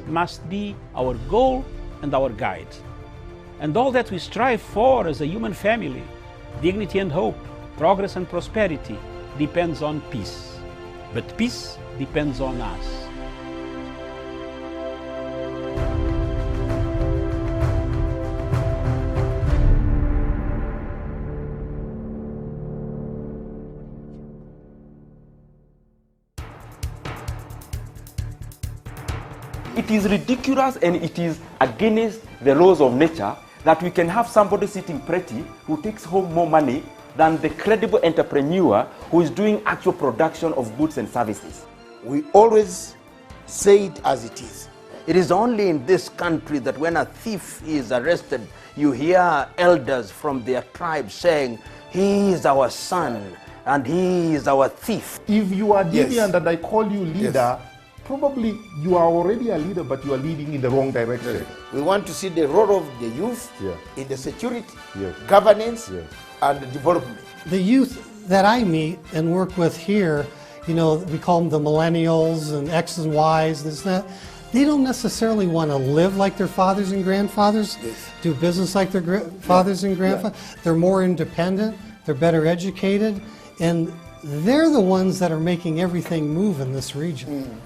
must be our goal and our guide. And all that we strive for as a human family, dignity and hope, progress and prosperity, depends on peace. But peace depends on us. It is ridiculous and it is against the laws of nature that we can have somebody sitting pretty who takes home more money than the credible entrepreneur who is doing actual production of goods and services. We always say it as it is. It is only in this country that when a thief is arrested, you hear elders from their tribe saying, "He is our son and he is our thief." If you are deviant Yes. and I call you leader, Yes. probably you are already a leader, but you are leading in the wrong direction. We want to see the role of the youth Yeah. in the security, Yes. governance, Yes. and development. The youth that I meet and work with here, you know, we call them the millennials and X's and Y's, this and that. They don't necessarily want to live like their fathers and grandfathers, Yes. do business like their fathers and grandfathers. They're more independent, they're better educated, and they're the ones that are making everything move in this region.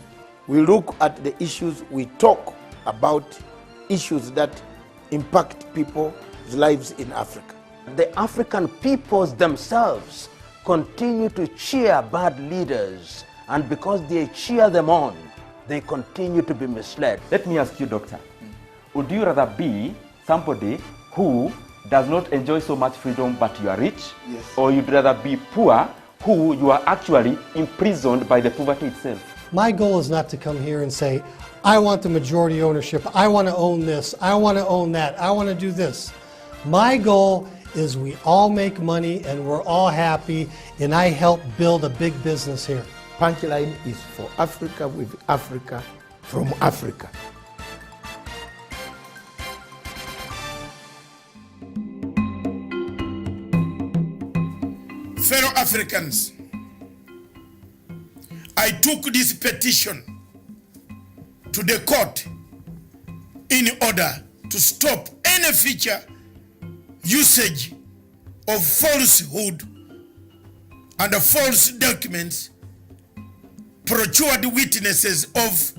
We look at the issues, we talk about issues that impact people's lives in Africa. The African peoples themselves continue to cheer bad leaders, and because they cheer them on, they continue to be misled. Let me ask you, doctor, would you rather be somebody who does not enjoy so much freedom but you are rich? Yes. Or you'd rather be poor who you are actually imprisoned by the poverty itself? My goal is not to come here and say, I want the majority ownership, I want to own this, I want to own that, I want to do this. My goal is we all make money and we're all happy, and I help build a big business here. Punchline is for Africa, with Africa, from Africa. Fellow Africans, I took this petition to the court in order to stop any future usage of falsehood and false documents, procured witnesses of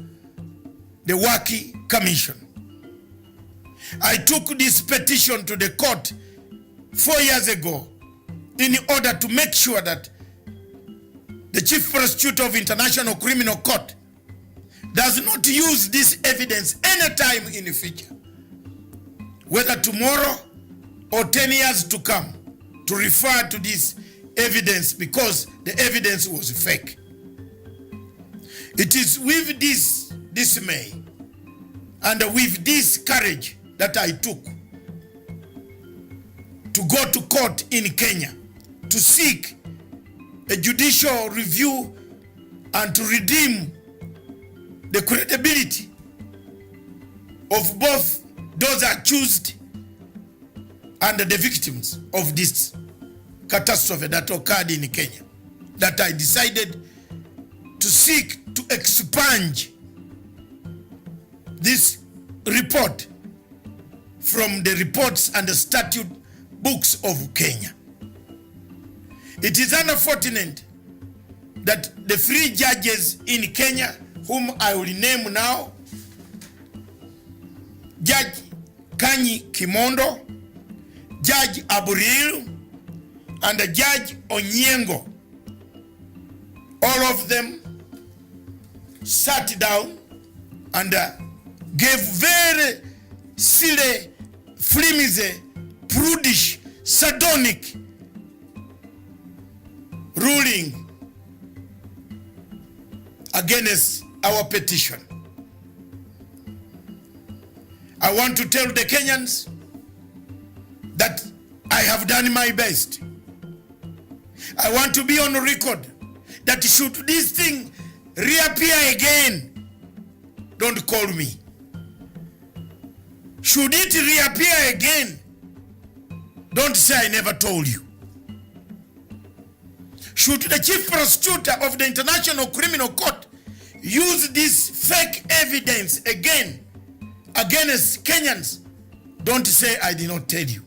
the Waki Commission. I took this petition to the court 4 years ago in order to make sure that the Chief Prosecutor of International Criminal Court does not use this evidence anytime in the future, whether tomorrow or 10 years to come, to refer to this evidence because the evidence was fake. It is with this dismay and with this courage that I took to go to court in Kenya to seek a judicial review and to redeem the credibility of both those accused and the victims of this catastrophe that occurred in Kenya, that I decided to seek to expunge this report from the reports and the statute books of Kenya. It is unfortunate that the 3 judges in Kenya, whom I will name now, Judge Kanyi Kimondo, Judge Aburil, and Judge Onyengo, all of them sat down and gave very silly, flimsy, prudish, sardonic ruling against our petition. I want to tell the Kenyans that I have done my best. I want to be on record that should this thing reappear again, don't call me. Should it reappear again, don't say I never told you. Should the Chief Prosecutor of the International Criminal Court use this fake evidence again against Kenyans, don't say I did not tell you.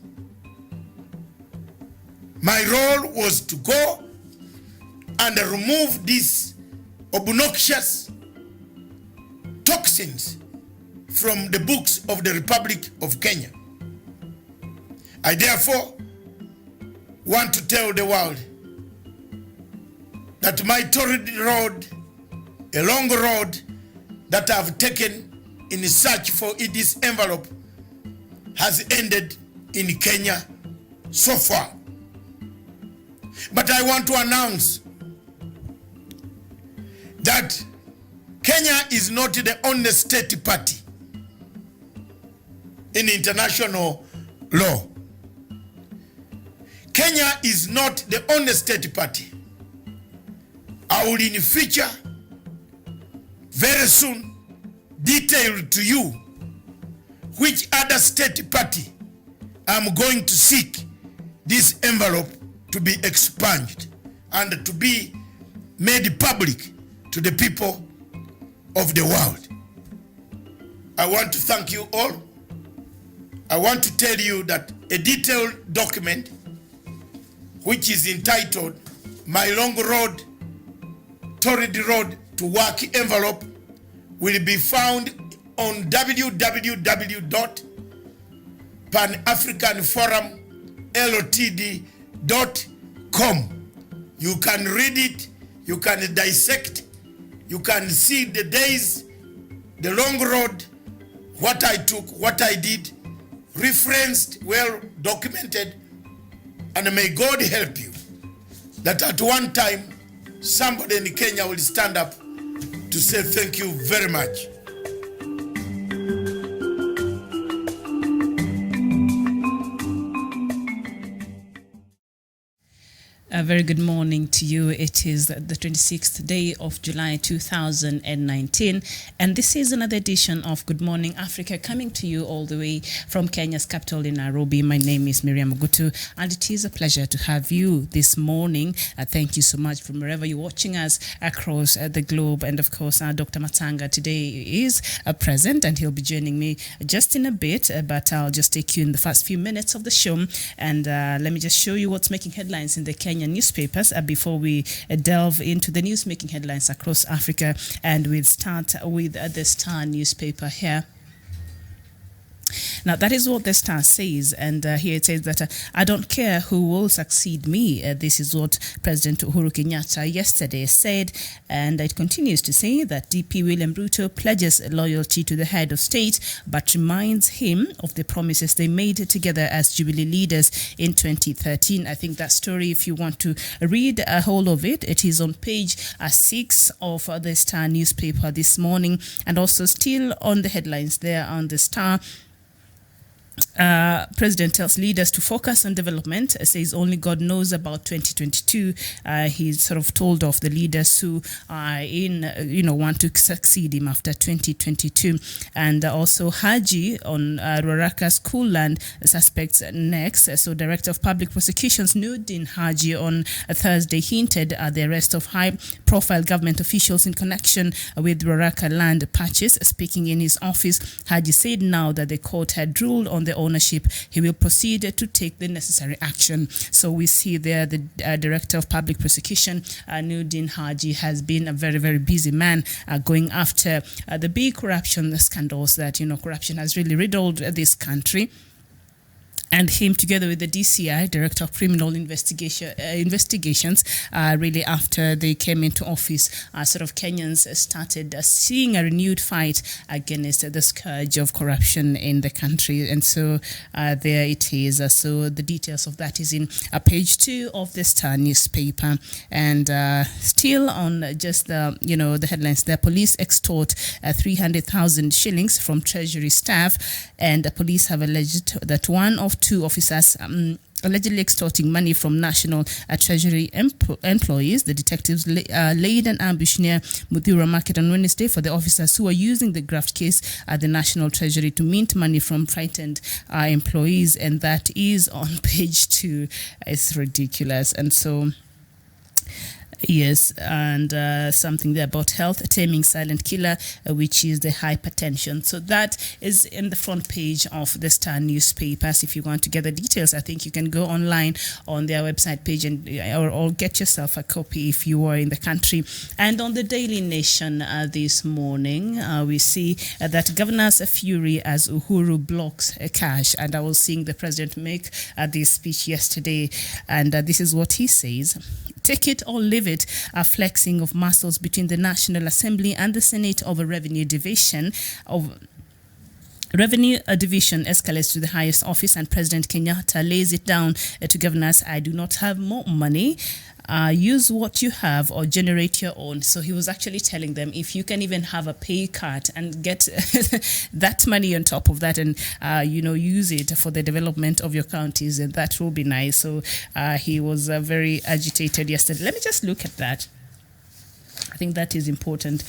My role was to go and remove these obnoxious toxins from the books of the Republic of Kenya. I therefore want to tell the world that my torrid road, a long road that I've taken in search for this envelope, has ended in Kenya so far. But I want to announce that Kenya is not the only state party in international law. Kenya is not the only state party. I will in the future, very soon, detail to you which other state party I'm going to seek this envelope to be expunged and to be made public to the people of the world. I want to thank you all. I want to tell you that a detailed document which is entitled My Long Road, Torrid Road to Work Envelope will be found on www.panafricanforumltd.com. You can read it, you can dissect, you can see the days, the long road, what I took, what I did, referenced, well documented, and may God help you that at one time somebody in Kenya will stand up to say thank you very much. A very good morning to you. It is the 26th day of July 2019, and this is another edition of Good Morning Africa, coming to you all the way from Kenya's capital in Nairobi. My name is Miriam Mugutu, and it is a pleasure to have you this morning. Thank you so much from wherever you're watching us across the globe. And of course, Dr. Matanga today is present, and he'll be joining me just in a bit, but I'll just take you in the first few minutes of the show, and let me just show you what's making headlines in the Kenyan newspapers before we delve into the news-making headlines across Africa. And we'll start with the Star newspaper here. Now, that is what the Star says, and here it says that I don't care who will succeed me. This is what President Uhuru Kenyatta yesterday said, and it continues to say that DP William Ruto pledges loyalty to the head of state, but reminds him of the promises they made together as Jubilee leaders in 2013. I think that story, if you want to read a whole of it, it is on page 6 of the Star newspaper this morning, and also still on the headlines there on the Star. President tells leaders to focus on development, says only God knows about 2022. He's sort of told off the leaders who are want to succeed him after 2022. And also Haji on Ruaraka school land suspects next. So Director of Public Prosecutions Nuruddin Haji on Thursday hinted at the arrest of high-profile government officials in connection with Ruaraka land purchase. Speaking in his office, Haji said now that the court had ruled on the ownership, he will proceed to take the necessary action. So we see there the Director of Public Prosecution, Nuruddin Haji, has been a very, very busy man going after the big corruption scandals that, corruption has really riddled this country. And him, together with the DCI, Director of Criminal Investigations, really after they came into office, sort of Kenyans started seeing a renewed fight against the scourge of corruption in the country. And so there it is. So the details of that is in page 2 of the Star newspaper. And still on just the, the headlines there, police extort 300,000 shillings from Treasury staff, and the police have alleged that one of 2 officers allegedly extorting money from National Treasury employees. The detectives laid an ambush near Muthura Market on Wednesday for the officers who are using the graft case at the National Treasury to mint money from frightened employees, and that is on page 2. It's ridiculous. And so Yes, and something there about health, taming silent killer, which is the hypertension. So that is in the front page of the Star newspapers. If you want to get the details, I think you can go online on their website page and or get yourself a copy if you are in the country. And on the Daily Nation this morning, we see that Governor's fury as Uhuru blocks cash. And I was seeing the president make this speech yesterday, and this is what he says. Take it or leave it, a flexing of muscles between the National Assembly and the Senate of a revenue division escalates to the highest office, and President Kenyatta lays it down to governors. I do not have more money. Use what you have or generate your own. So he was actually telling them, if you can even have a pay cut and get that money on top of that and, use it for the development of your counties, and that will be nice. So he was very agitated yesterday. Let me just look at that. I think that is important.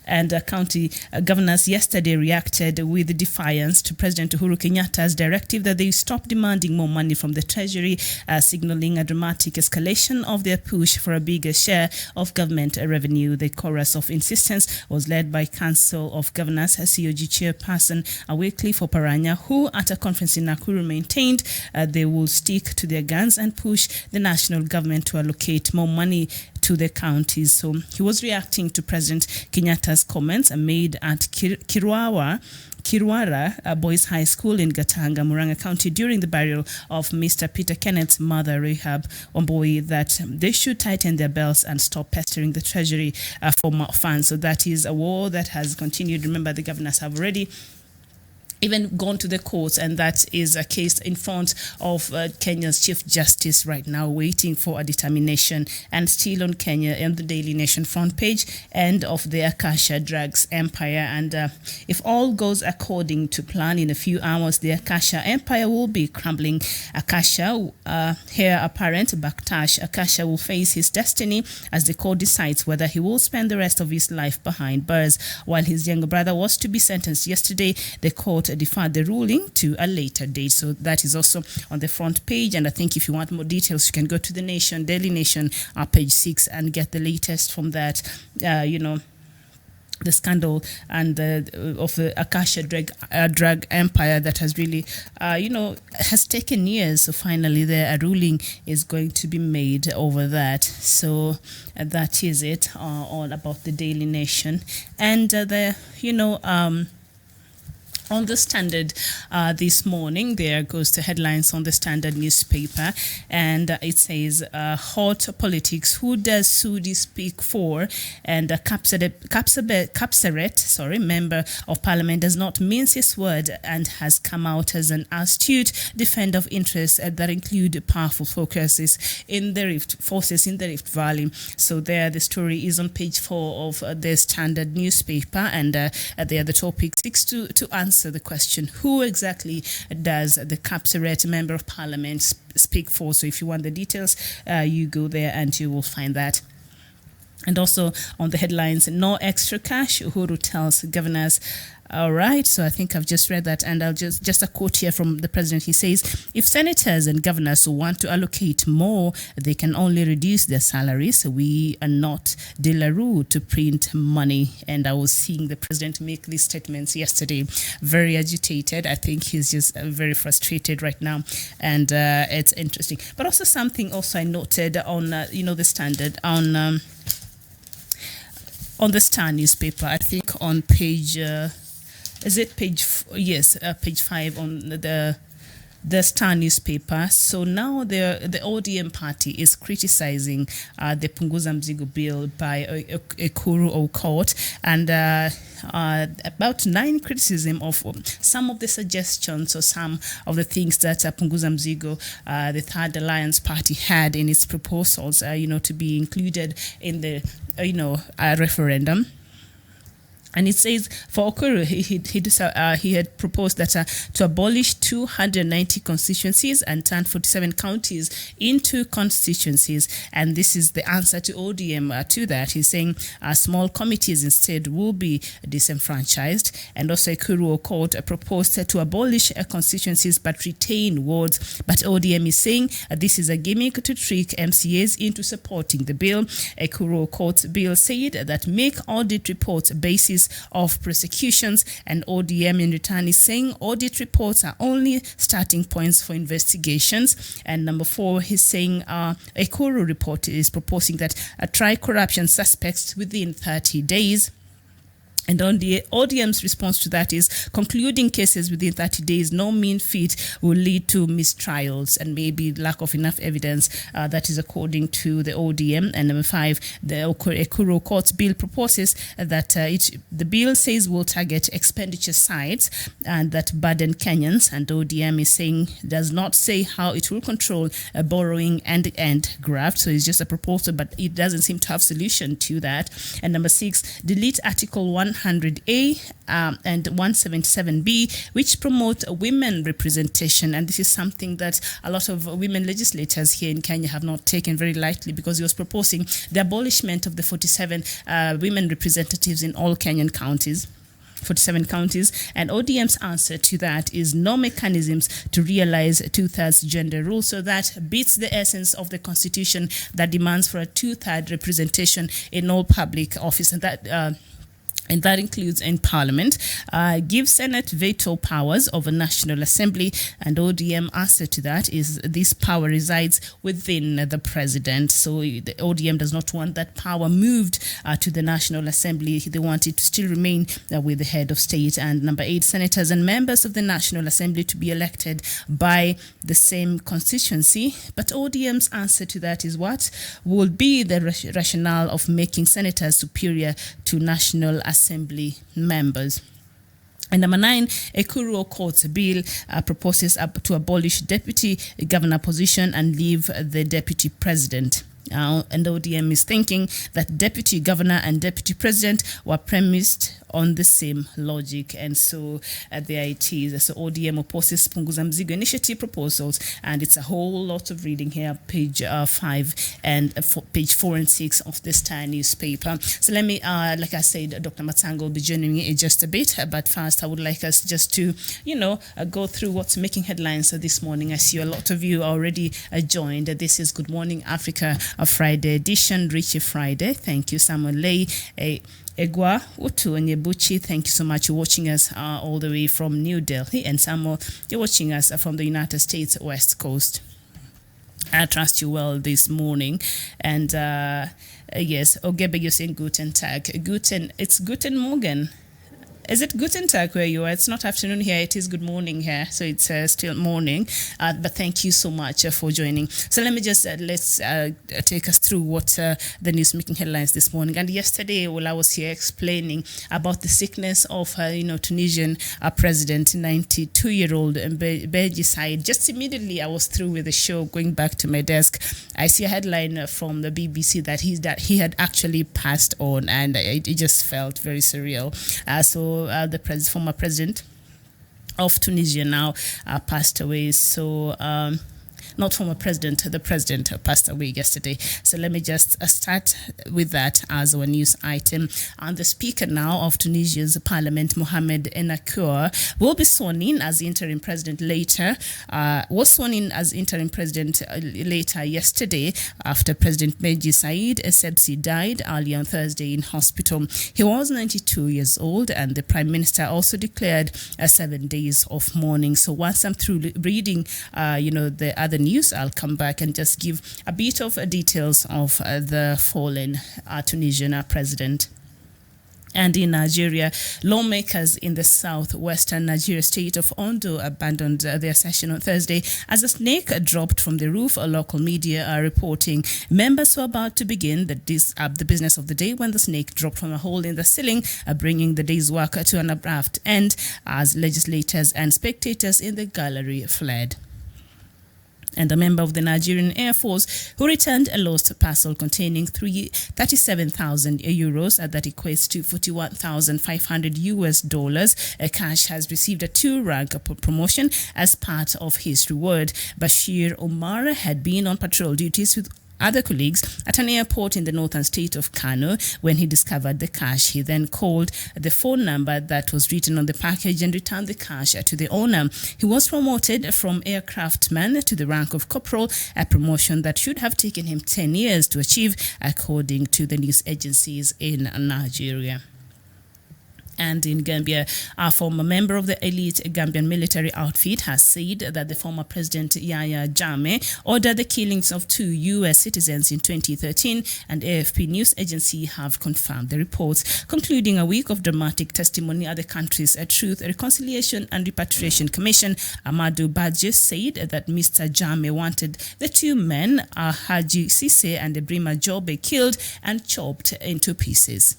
And county governors yesterday reacted with defiance to President Uhuru Kenyatta's directive that they stop demanding more money from the Treasury, signaling a dramatic escalation of their push for a bigger share of government revenue. The chorus of insistence was led by Council of Governors COG chairperson Wycliffe Oparanya, who at a conference in Nakuru maintained they will stick to their guns and push the national government to allocate more money to the counties. So he was reacting to President Kenyatta's comments made at Kirwara Boys High School in Gatanga, Murang'a County during the burial of Mr. Peter Kenneth's mother, Rahab Wambui, that they should tighten their belts and stop pestering the Treasury for more funds. So that is a war that has continued. Remember, the governors have already even gone to the courts, and that is a case in front of Kenya's Chief Justice right now, waiting for a determination. And still on Kenya, and the Daily Nation front page, end of the Akasha drugs empire. And if all goes according to plan, in a few hours, the Akasha empire will be crumbling. Akasha, heir apparent Baktash Akasha, will face his destiny as the court decides whether he will spend the rest of his life behind bars. While his younger brother was to be sentenced yesterday, the court deferred the ruling to a later date. So that is also on the front page. And I think if you want more details, you can go to the Nation, Daily Nation, page 6, and get the latest from that. The scandal and of the Akasha drug empire that has really, has taken years. So finally, a ruling is going to be made over that. So that is it, all about the Daily Nation. And on the Standard this morning, there goes the headlines on the Standard newspaper, and it says, hot politics, who does Sudi speak for? And Kapseret, member of parliament, does not mince his word and has come out as an astute defender of interests that include powerful forces in the Rift Valley. So there, the story is on page 4 of the Standard newspaper, and there the topic seeks to answer the question, who exactly does the Kapseret member of parliament speak for? So if you want the details, you go there and you will find that. And also on the headlines, no extra cash, Uhuru tells governors. All right, so I think I've just read that, and I'll just a quote here from the president. He says, if senators and governors want to allocate more, they can only reduce their salaries. We are not De La Rue to print money. And I was seeing the president make these statements yesterday, very agitated. I think he's just very frustrated right now, and it's interesting. But also something also I noted on, the Standard, on the Star newspaper, I think on page... page 5 on the Star newspaper. So now the ODM party is criticizing the Punguza Mzigo bill by Ekuru Aukot, and about 9 criticism of some of the suggestions or some of the things that Punguza Mzigo, the Third Alliance Party, had in its proposals, to be included in the referendum. And it says for Okuru, he had proposed that to abolish 290 constituencies and turn 47 counties into constituencies. And this is the answer to ODM to that. He's saying small committees instead will be disenfranchised. And also Okuru Court proposed to abolish constituencies but retain wards. But ODM is saying this is a gimmick to trick MCAs into supporting the bill. Okuru Court's bill said that make audit reports basis of prosecutions, and ODM in return is saying audit reports are only starting points for investigations. And number 4, he's saying Ekuru report is proposing that try corruption suspects within 30 days. And on the ODM's response to that is concluding cases within 30 days, no mean feat, will lead to mistrials and maybe lack of enough evidence. That is according to the ODM. And number 5, the Ekuru Court's bill proposes that the bill says will target expenditure sites and that burden Kenyans. And ODM is saying does not say how it will control borrowing and graft. So it's just a proposal, but it doesn't seem to have solution to that. And number 6, delete Article 100A and 177B, which promote women representation. And this is something that a lot of women legislators here in Kenya have not taken very lightly, because he was proposing the abolishment of the 47 women representatives in all Kenyan counties. 47 counties, and ODM's answer to that is no mechanisms to realize a 2/3 gender rule. So that beats the essence of the constitution that demands for a 2/3 representation in all public office, and that includes in Parliament, give Senate veto powers over National Assembly, and ODM answer to that is this power resides within the President. So the ODM does not want that power moved to the National Assembly. They want it to still remain with the head of state. And number 8, senators and members of the National Assembly to be elected by the same constituency. But ODM's answer to that is what will be the rationale of making senators superior to National Assembly members. And number 9, Ekuru Court's bill proposes to abolish deputy governor position and leave the deputy president. And ODM is thinking that deputy governor and deputy president were premised on the same logic, and so there it is. So ODM opposes Punguza Mzigo initiative proposals, and it's a whole lot of reading here, page 5 and page 4 and 6 of the Star newspaper. So let me, like I said, Dr. Matsango will be joining me in just a bit, but first I would like us just to, go through what's making headlines this morning. I see a lot of you already joined. This is Good Morning Africa, a Friday edition, Richie Friday. Thank you, Samuel Lay. Egwa Utu and Yebuchi, thank you so much for watching us all the way from New Delhi. And Samuel, you're watching us from the United States West Coast. I trust you well this morning. And yes, Ogebe, you're saying Guten Tag. It's Guten Morgen. Is it Guten Tag where you are? It's not afternoon here. It is good morning here. So it's still morning. But thank you so much for joining. So let me just, let's take us through what the news making headlines this morning. And yesterday, while I was here explaining about the sickness of, Tunisian president, 92-year-old Beji Said, just immediately I was through with the show, going back to my desk, I see a headline from the BBC that he had actually passed on, and it just felt very surreal. So the former president of Tunisia now passed away. So not former president, the president passed away yesterday. So let me just start with that as our news item. And the speaker now of Tunisia's parliament, Mohamed Enakour, will be sworn in as interim president later. Was sworn in as interim president later yesterday after President Beji Said Essebsi died earlier on Thursday in hospital. He was 92 years old, and the prime minister also declared 7 days of mourning. So once I'm through reading, the other news, I'll come back and just give a bit of details of the fallen Tunisian president. And in Nigeria, lawmakers in the southwestern Nigeria state of Ondo abandoned their session on Thursday as a snake dropped from the roof. Local media are reporting members were about to begin the business of the day when the snake dropped from a hole in the ceiling, bringing the day's work to an abrupt end as legislators and spectators in the gallery fled. and a member of the Nigerian Air Force who returned a lost parcel containing 37,000 euros, that equates to $41,500 cash, has received a 2-rank promotion as part of his reward. Bashir Omar had been on patrol duties with other colleagues at an airport in the northern state of Kano when he discovered the cash. He then called the phone number that was written on the package and returned the cash to the owner. He was promoted from aircraftman to the rank of corporal, a promotion that should have taken him 10 years to achieve, according to the news agencies in Nigeria. And in Gambia, a former member of the elite Gambian military outfit has said that the former President Yahya Jammeh ordered the killings of 2 U.S. citizens in 2013, and AFP news agency have confirmed the reports. Concluding a week of dramatic testimony at the country's Truth, Reconciliation and Repatriation Commission, Amadou Badji said that Mr. Jammeh wanted the 2 men, Haji Sise and Ibrima Jobe, killed and chopped into pieces.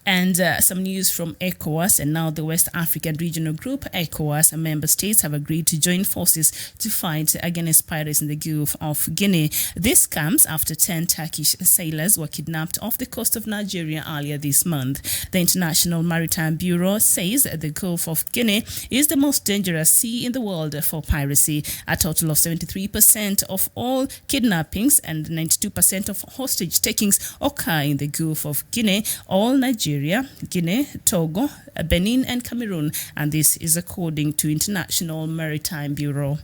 And some news from ECOWAS and now the West African Regional Group. ECOWAS member states have agreed to join forces to fight against pirates in the Gulf of Guinea. This comes after 10 Turkish sailors were kidnapped off the coast of Nigeria earlier this month. The International Maritime Bureau says the Gulf of Guinea is the most dangerous sea in the world for piracy. A total of 73% of all kidnappings and 92% of hostage takings occur in the Gulf of Guinea, all Nigeria, Guinea, Togo, Benin and Cameroon, and this is according to International Maritime Bureau.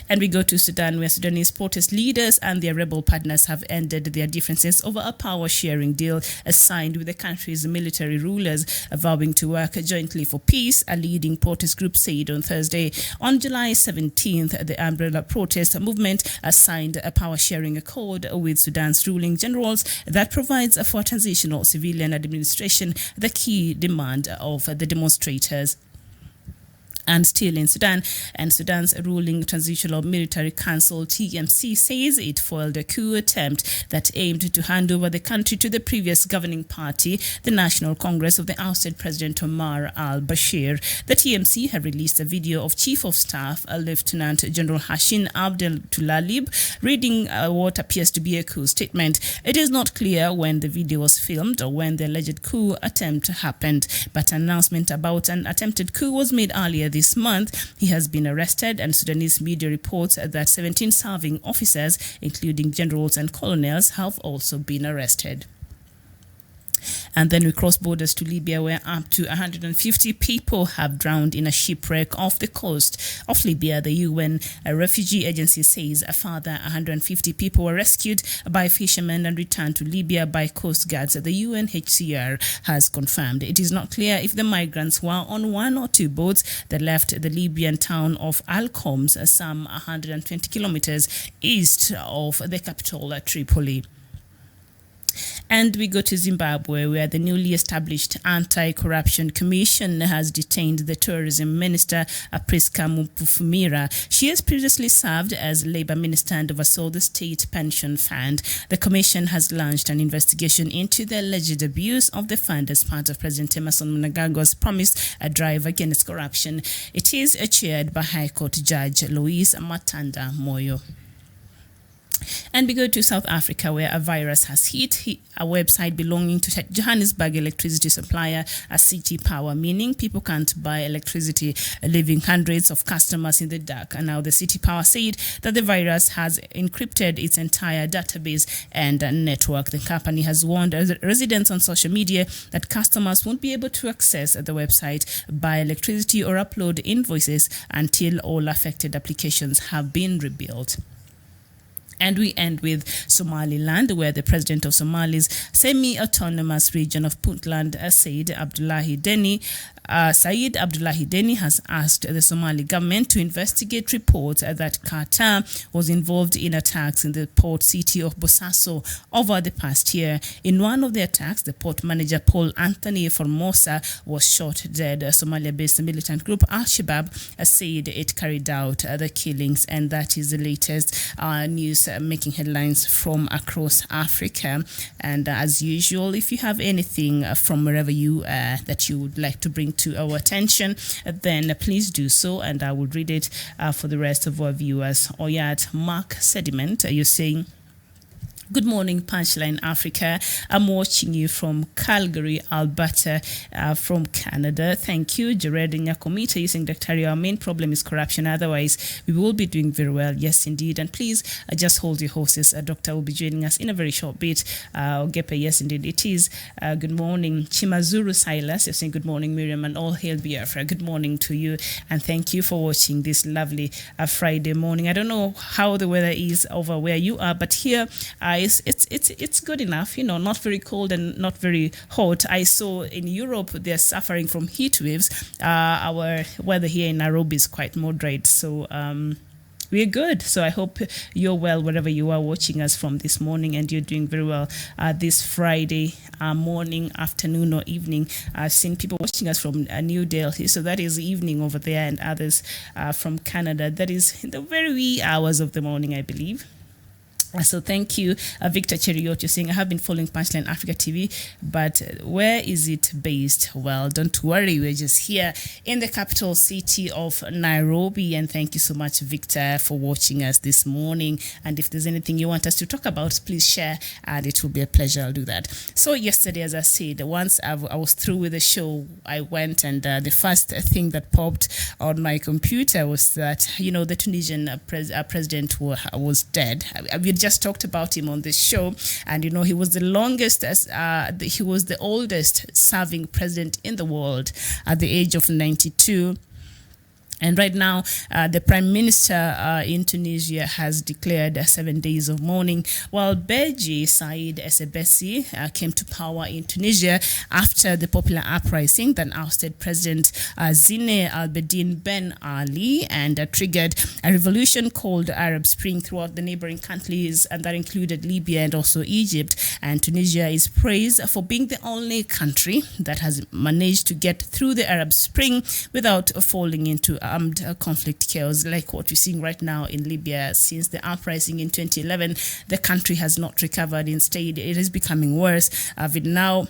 And we go to Sudan, where Sudanese protest leaders and their rebel partners have ended their differences over a power-sharing deal signed with the country's military rulers, vowing to work jointly for peace, a leading protest group said on Thursday. On July 17th, the Umbrella Protest Movement signed a power-sharing accord with Sudan's ruling generals that provides for transitional civilian administration, the key demand of the demonstrators. And still in Sudan, and Sudan's ruling Transitional Military Council TMC says it foiled a coup attempt that aimed to hand over the country to the previous governing party, the National Congress of the ousted President Omar al-Bashir. The TMC have released a video of Chief of Staff Lieutenant General Hashin Abdel Tulalib reading what appears to be a coup statement. It is not clear when the video was filmed or when the alleged coup attempt happened, but an announcement about an attempted coup was made earlier this month. He has been arrested, and Sudanese media reports that 17 serving officers, including generals and colonels, have also been arrested. And then we cross borders to Libya, where up to 150 people have drowned in a shipwreck off the coast of Libya. The UN refugee agency says a further 150 people were rescued by fishermen and returned to Libya by coast guards. The UNHCR has confirmed. It is not clear if the migrants were on 1 or 2 boats that left the Libyan town of Al-Khoms, some 120 kilometers east of the capital, Tripoli. And we go to Zimbabwe, where the newly established Anti-Corruption Commission has detained the tourism minister, Priska Mupufumira. She has previously served as Labour Minister and oversaw the state pension fund. The commission has launched an investigation into the alleged abuse of the fund as part of President Emmerson Mnangagwa's promised drive against corruption. It is chaired by High Court Judge Louise Matanda Moyo. And we go to South Africa, where a virus has hit a website belonging to Johannesburg electricity supplier, City Power, meaning people can't buy electricity, leaving hundreds of customers in the dark. And now the City Power said that the virus has encrypted its entire database and network. The company has warned residents on social media that customers won't be able to access the website, buy electricity or upload invoices until all affected applications have been rebuilt. And we end with Somaliland, where the president of Somali's semi-autonomous region of Puntland, Said Abdullahi Deni, has asked the Somali government to investigate reports that Qatar was involved in attacks in the port city of Bosaso over the past year. In one of the attacks, the port manager Paul Anthony Formosa was shot dead. Somalia-based militant group Al-Shabaab said it carried out the killings, and that is the latest news making headlines from across Africa. And as usual, if you have anything from wherever you that you would like to bring to our attention, then please do so, and I will read it for the rest of our viewers. Oyat Mark Sediment, you're saying, good morning, Punchline Africa. I'm watching you from Calgary, Alberta, from Canada. Thank you. Jared Nyakomita using Dr. Our main problem is corruption. Otherwise, we will be doing very well. Yes, indeed. And please just hold your horses. Doctor will be joining us in a very short bit. Ogepe, yes, indeed. It is. Good morning. Chimazuru Silas, you're saying good morning, Miriam, and all hail Biafra. Good morning to you. And thank you for watching this lovely Friday morning. I don't know how the weather is over where you are, but here, it's good enough, not very cold and not very hot. I saw in Europe they're suffering from heat waves. Our weather here in Nairobi is quite moderate, so we're good. So I hope you're well wherever you are watching us from this morning, and you're doing very well this Friday morning, afternoon, or evening. I've seen people watching us from New Delhi, so that is evening over there, and others from Canada. That is in the very wee hours of the morning, I believe. So thank you, Victor Cheriot. You're saying, I have been following Punchline Africa TV, but where is it based? Well, don't worry, we're just here in the capital city of Nairobi. And thank you so much, Victor, for watching us this morning. And if there's anything you want us to talk about, please share, and it will be a pleasure. I'll do that. So yesterday, as I said, once I was through with the show, I went, and the first thing that popped on my computer was that, the Tunisian president was dead. We just talked about him on this show, and he was the longest he was the oldest serving president in the world at the age of 92. And right now, the Prime Minister in Tunisia has declared 7 days of mourning, while Beji Said Essebsi came to power in Tunisia after the popular uprising that ousted President Zine al-Abidine Ben Ali and triggered a revolution called Arab Spring throughout the neighboring countries, and that included Libya and also Egypt. And Tunisia is praised for being the only country that has managed to get through the Arab Spring without falling into armed conflict chaos like what we're seeing right now in Libya. Since the uprising in 2011, the country has not recovered. Instead, it is becoming worse. With now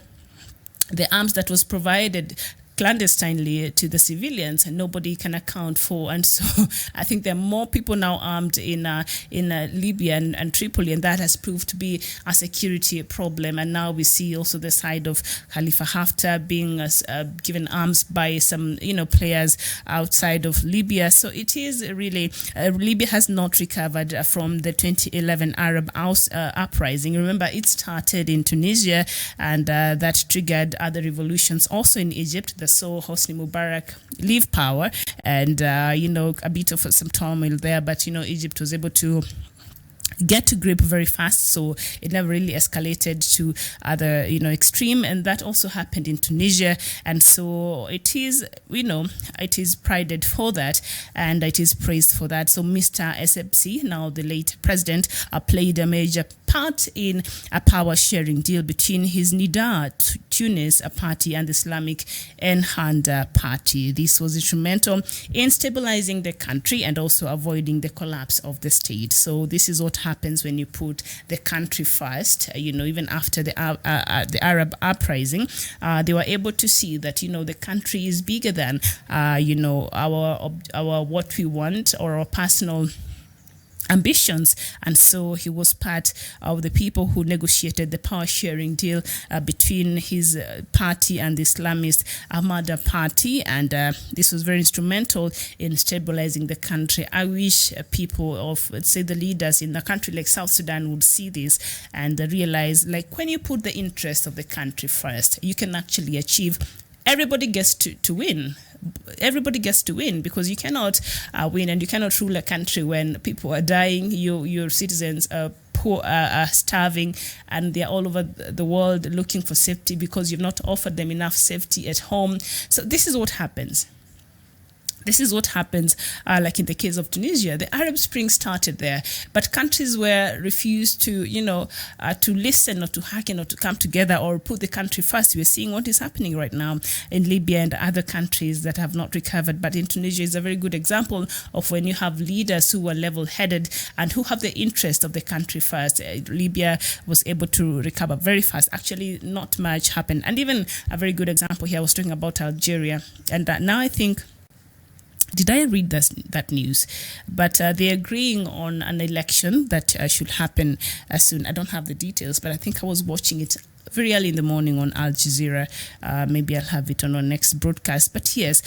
the arms that was provided clandestinely to the civilians, and nobody can account for. And so I think there are more people now armed in Libya and Tripoli, and that has proved to be a security problem. And now we see also the side of Khalifa Haftar being given arms by some players outside of Libya. So it is really Libya has not recovered from the 2011 Arab uprising. Remember, it started in Tunisia, and that triggered other revolutions also in Egypt. The saw Hosni Mubarak leave power, and a bit of some turmoil there, but Egypt was able to get to grip very fast, so it never really escalated to other extreme, and that also happened in Tunisia. And so it is it is prided for that, and it is praised for that. So Mr. Essebsi, now the late president, played a major part in a power sharing deal between his Nida Tunis party and the Islamic Ennahda party. This was instrumental in stabilizing the country and also avoiding the collapse of the state. So this is what happens when you put the country first. Even after the Arab uprising, they were able to see that the country is bigger than our what we want or our personal ambitions. And so he was part of the people who negotiated the power sharing deal between his party and the Islamist Ahmada party, and this was very instrumental in stabilizing the country. I wish people of, let's say, the leaders in a country like South Sudan would see this and realize, like, when you put the interest of the country first, you can actually achieve. Everybody gets to win. Everybody gets to win, because you cannot win and you cannot rule a country when people are dying, your citizens are poor, are starving, and they're all over the world looking for safety because you've not offered them enough safety at home. So this is what happens. This is what happens, like in the case of Tunisia. The Arab Spring started there, but countries were refused to, to listen or to hearken or to come together or put the country first. We're seeing what is happening right now in Libya and other countries that have not recovered. But in Tunisia is a very good example of when you have leaders who are level-headed and who have the interest of the country first. Libya was able to recover very fast. Actually, not much happened. And even a very good example here, I was talking about Algeria. And now I think, did I read that news? But they're agreeing on an election that should happen soon. I don't have the details, but I think I was watching it very early in the morning on Al Jazeera. Maybe I'll have it on our next broadcast. But yes,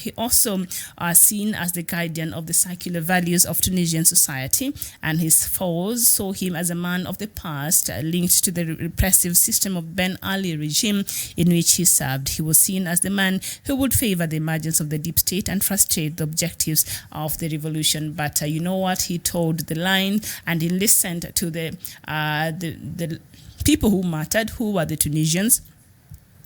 he also seen as the guardian of the secular values of Tunisian society, and his foes saw him as a man of the past linked to the repressive system of Ben Ali regime in which he served. He was seen as the man who would favor the emergence of the deep state and frustrate the objectives of the revolution. But you know what? He toed the line and he listened to the people who mattered, who were the Tunisians,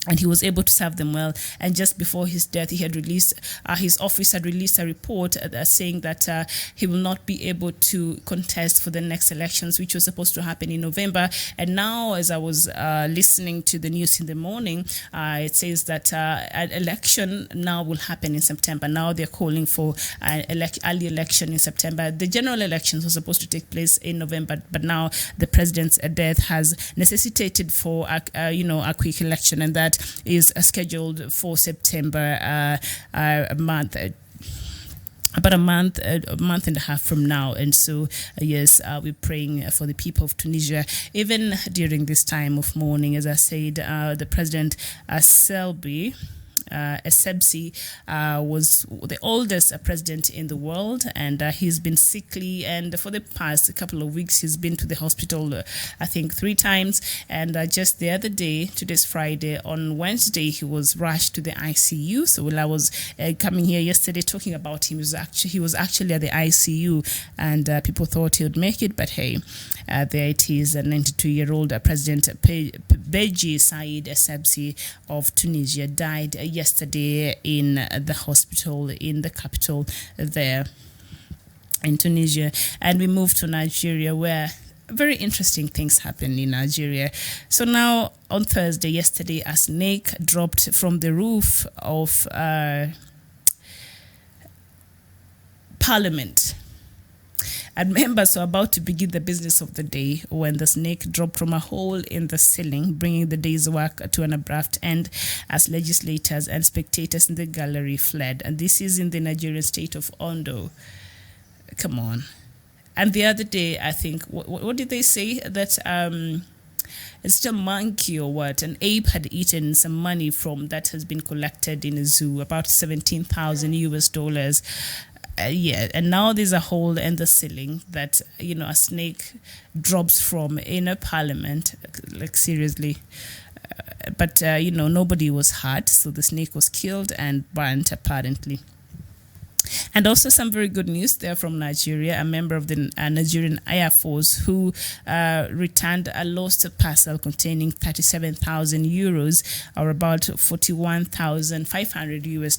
and he was able to serve them well. And just before his death, he had released, his office had released a report saying that he will not be able to contest for the next elections, which was supposed to happen in November. And now, as I was listening to the news in the morning, it says that an election now will happen in September. Now they're calling for an early election in September. The general elections were supposed to take place in November, but now the president's death has necessitated for a quick election, and that is scheduled for September, about a month and a half from now. And so, yes, we're praying for the people of Tunisia, even during this time of mourning. As I said, the president, Essebsi was the oldest president in the world, and he's been sickly, and for the past couple of weeks he's been to the hospital I think 3 times, and just the other day, today's Friday, on Wednesday he was rushed to the ICU. So while I was coming here yesterday talking about him, he was actually at the ICU, and people thought he would make it, but hey, there it is. A 92-year-old President Beji Said Essebsi of Tunisia died yesterday in the hospital in the capital there in Tunisia. And we move to Nigeria, where very interesting things happen in Nigeria. So now on Thursday, yesterday, a snake dropped from the roof of Parliament. And members were about to begin the business of the day when the snake dropped from a hole in the ceiling, bringing the day's work to an abrupt end as legislators and spectators in the gallery fled. And this is in the Nigerian state of Ondo. Come on. And the other day, I think, what did they say? That it's a monkey or what? An ape had eaten some money from that has been collected in a zoo, about $17,000 US. And now there's a hole in the ceiling that, a snake drops from in a parliament, like seriously. But nobody was hurt, so the snake was killed and burnt, apparently. And also some very good news there from Nigeria. A member of the Nigerian Air Force who returned a lost parcel containing 37,000 euros, or about $41,500 US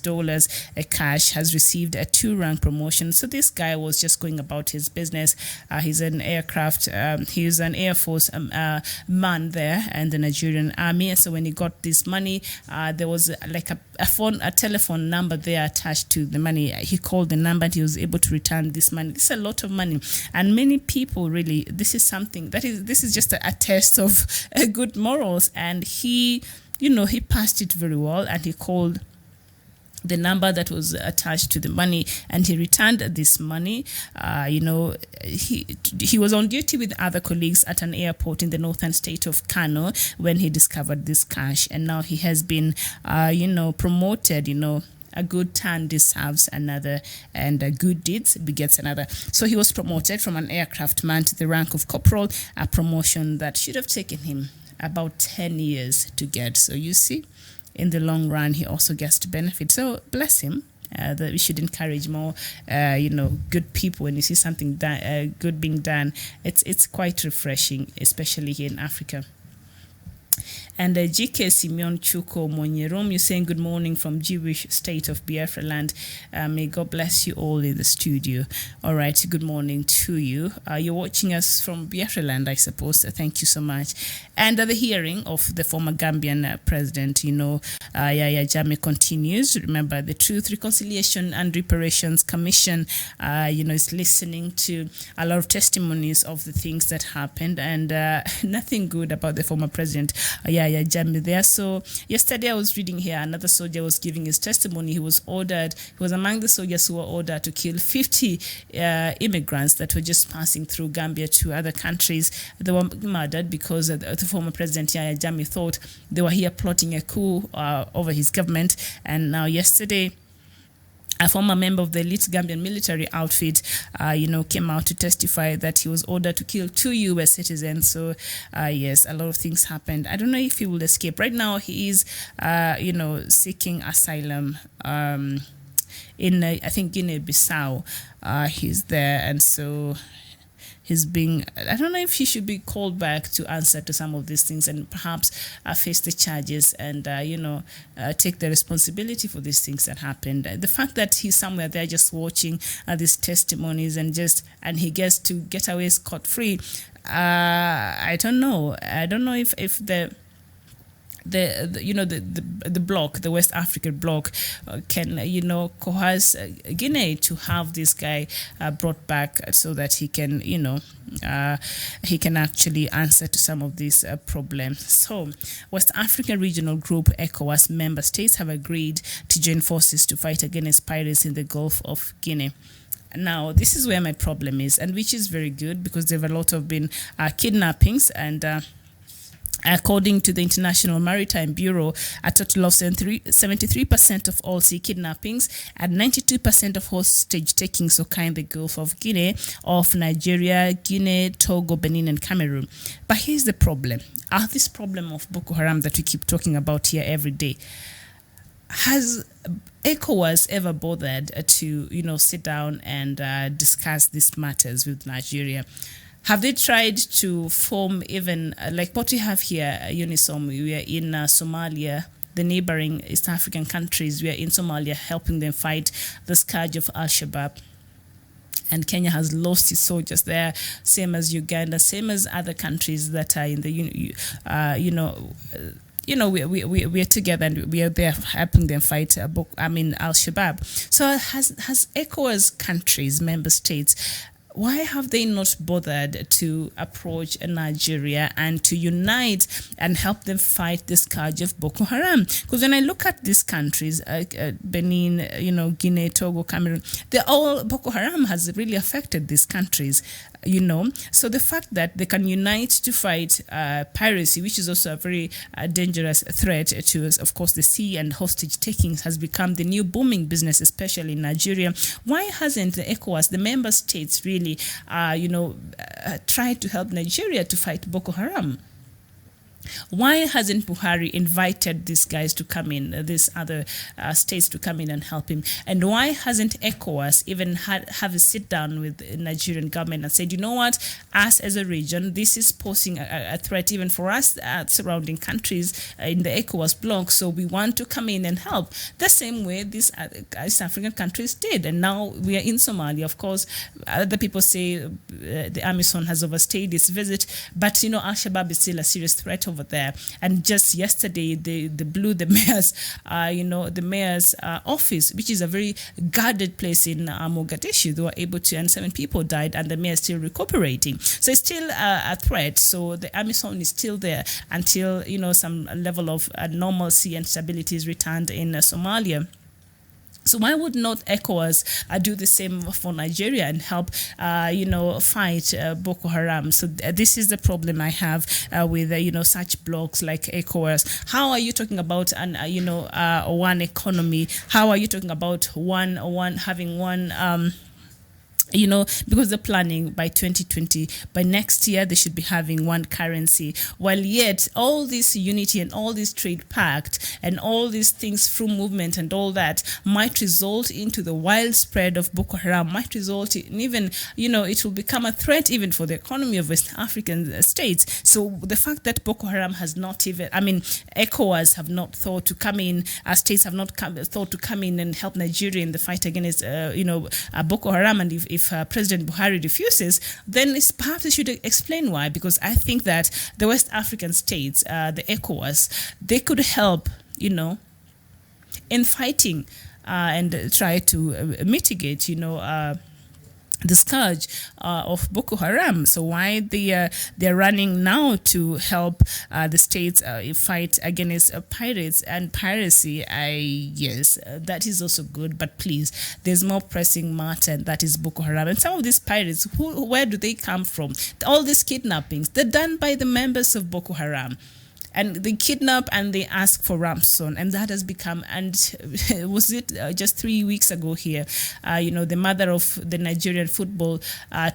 cash, has received a 2-rank promotion. So this guy was just going about his business. He's an aircraft, he's an Air Force man there and the Nigerian Army. And so when he got this money, there was like a telephone number there attached to the money. He called the number and he was able to return this money. This is a lot of money, and many people really, this is just a test of good morals. And he passed it very well, and he called the number that was attached to the money, and he returned this money. He was on duty with other colleagues at an airport in the northern state of Kano when he discovered this cash, and now he has been promoted. A good turn deserves another, and good deeds begets another. So he was promoted from an aircraft man to the rank of corporal, a promotion that should have taken him about 10 years to get. So you see, in the long run, he also gets to benefit. So bless him. That we should encourage more, good people. When you see something good being done, it's quite refreshing, especially here in Africa. And GK Simeon Chuko Monyerom, you're saying good morning from Jewish state of Biafra land. May God bless you all in the studio. All right, good morning to you. You're watching us from Biafra land, I suppose. Thank you so much. And the hearing of the former Gambian president, Yaya Jammeh continues. Remember, the Truth, Reconciliation and Reparations Commission, is listening to a lot of testimonies of the things that happened, and nothing good about the former president, Yaya Jammeh there. So yesterday I was reading here, another soldier was giving his testimony. He was among the soldiers who were ordered to kill 50 immigrants that were just passing through Gambia to other countries. They were murdered because the former president, Yaya Jammeh, thought they were here plotting a coup over his government. And now yesterday, a former member of the elite Gambian military outfit, came out to testify that he was ordered to kill 2 U.S. citizens. So, yes, a lot of things happened. I don't know if he will escape. Right now, he is, seeking asylum in, I think, Guinea-Bissau. He's there, and so he's being, I don't know if he should be called back to answer to some of these things and perhaps face the charges and, take the responsibility for these things that happened. The fact that he's somewhere there just watching these testimonies and he gets to get away scot-free, I don't know. I don't know if the bloc, the West African bloc, can coerce Guinea to have this guy brought back so that he can actually answer to some of these problems. So, West African Regional Group ECOWAS member states have agreed to join forces to fight against pirates in the Gulf of Guinea. Now, this is where my problem is, and which is very good because there have a lot of been kidnappings and. According to the International Maritime Bureau, a total of 73% of all sea kidnappings and 92% of hostage takings occur in the Gulf of Guinea, of Nigeria, Guinea, Togo, Benin, and Cameroon. But here's the problem. This problem of Boko Haram that we keep talking about here every day. Has ECOWAS ever bothered to, sit down and discuss these matters with Nigeria? Have they tried to form even, like what we have here, UNISOM? We are in Somalia, the neighboring East African countries. We are in Somalia helping them fight the scourge of Al-Shabaab. And Kenya has lost its soldiers there, same as Uganda, same as other countries that are in the, we're together and we are there helping them fight Al-Shabaab. So has ECOWAS countries, member states, why have they not bothered to approach Nigeria and to unite and help them fight the scourge of Boko Haram? Because when I look at these countries, Benin, Guinea, Togo, Cameroon, Boko Haram has really affected these countries. So the fact that they can unite to fight piracy, which is also a very dangerous threat to, of course, the sea, and hostage takings has become the new booming business, especially in Nigeria. Why hasn't the ECOWAS, the member states, really, tried to help Nigeria to fight Boko Haram? Why hasn't Buhari invited these guys to come in, these other states to come in and help him? And why hasn't ECOWAS even have a sit down with the Nigerian government and said, you know what, us as a region, this is posing a threat even for us, surrounding countries in the ECOWAS bloc, so we want to come in and help. The same way these East African countries did. And now we are in Somalia. Of course, other people say the AMISOM has overstayed its visit, but, Al-Shabaab is still a serious threat over there. And just yesterday, they blew the mayor's office, which is a very guarded place in Mogadishu. They were able to, and 7 people died, and the mayor is still recuperating. So it's still a threat. So the AMISOM is still there until, some level of normalcy and stability is returned in Somalia. So why would not ECOWAS do the same for Nigeria and help, fight Boko Haram? So this is the problem I have with, such blocs like ECOWAS. How are you talking about one economy? How are you talking about having one because they're planning by 2020, by next year, they should be having one currency. While yet all this unity and all this trade pact and all these things through movement and all that might result into the wild spread of Boko Haram, might result in even, it will become a threat even for the economy of West African states. So the fact that Boko Haram has not even, ECOWAS have not thought to come in, states have not thought to come in and help Nigeria in the fight against, Boko Haram, and if President Buhari refuses, then perhaps they should explain why, because I think that the West African states, the ECOWAS, they could help, in fighting and try to mitigate, the scourge of Boko Haram. So why they're running now to help the states fight against pirates and piracy? Yes, that is also good. But please, there's more pressing matter, and that is Boko Haram. And some of these pirates, where do they come from? All these kidnappings, they're done by the members of Boko Haram. And they kidnap and they ask for ransom, and that has become. And was it just 3 weeks ago here? The mother of the Nigerian football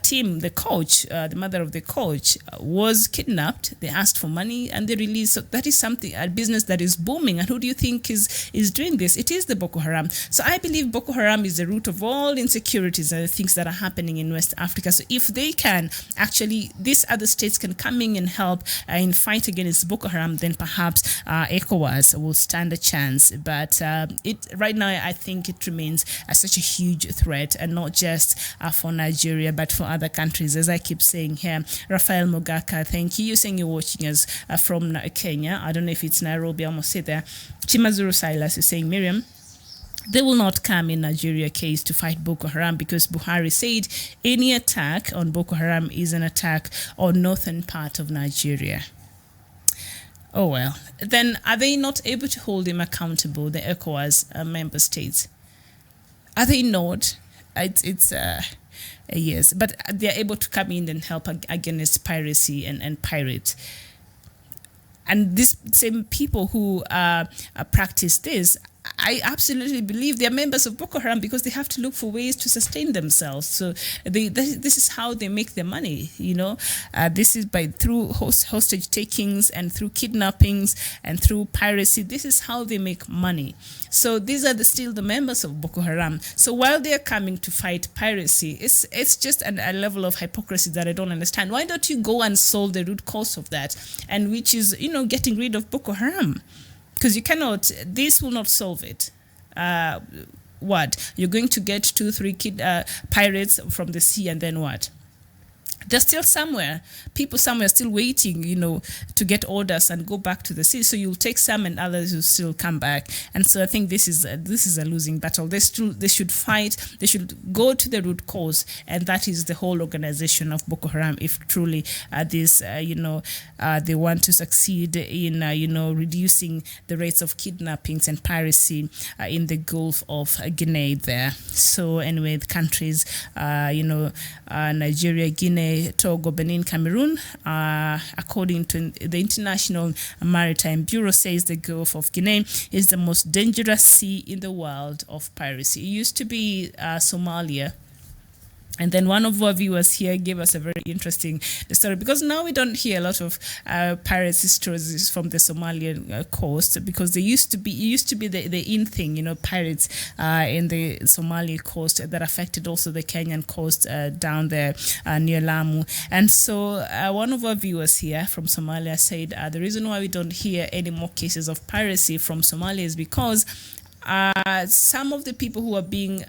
team, the coach, the mother of the coach, was kidnapped. They asked for money and they released. So that is something, a business that is booming. And who do you think is doing this? It is the Boko Haram. So I believe Boko Haram is the root of all insecurities and the things that are happening in West Africa. So if they can actually, these other states can come in and help in fight against Boko Haram, then perhaps ECOWAS will stand a chance. But right now, I think it remains such a huge threat, and not just for Nigeria, but for other countries. As I keep saying here, Rafael Mogaka, thank you. You're saying you're watching us from Kenya. I don't know if it's Nairobi, I almost say there. Chimazuru Silas is saying, Miriam, they will not come in Nigeria case to fight Boko Haram, because Buhari said any attack on Boko Haram is an attack on northern part of Nigeria. Oh, well, then are they not able to hold him accountable, the ECOWAS member states? Are they not? It's yes, but they're able to come in and help against piracy and pirates. And these same people who practice this, I absolutely believe they're members of Boko Haram, because they have to look for ways to sustain themselves. So this is how they make their money, This is through hostage takings and through kidnappings and through piracy. This is how they make money. So these are still the members of Boko Haram. So while they're coming to fight piracy, it's just a level of hypocrisy that I don't understand. Why don't you go and solve the root cause of that, and which is, getting rid of Boko Haram? Because you cannot, this will not solve it. What? You're going to get 2-3 pirates from the sea, and then what? They're still somewhere. People somewhere still waiting, to get orders and go back to the sea. So you'll take some, and others will still come back. And so I think this is a losing battle. They should fight. They should go to the root cause, and that is the whole organization of Boko Haram. If truly they want to succeed in reducing the rates of kidnappings and piracy in the Gulf of Guinea there. So anyway, the countries, Nigeria, Guinea, Togo, Benin, Cameroon, according to the International Maritime Bureau, says the Gulf of Guinea is the most dangerous sea in the world of piracy. It used to be Somalia. And then one of our viewers here gave us a very interesting story, because now we don't hear a lot of piracy stories from the Somalian coast, because it used to be the in thing, pirates in the Somali coast that affected also the Kenyan coast down there near Lamu. And so one of our viewers here from Somalia said the reason why we don't hear any more cases of piracy from Somalia is because some of the people who are being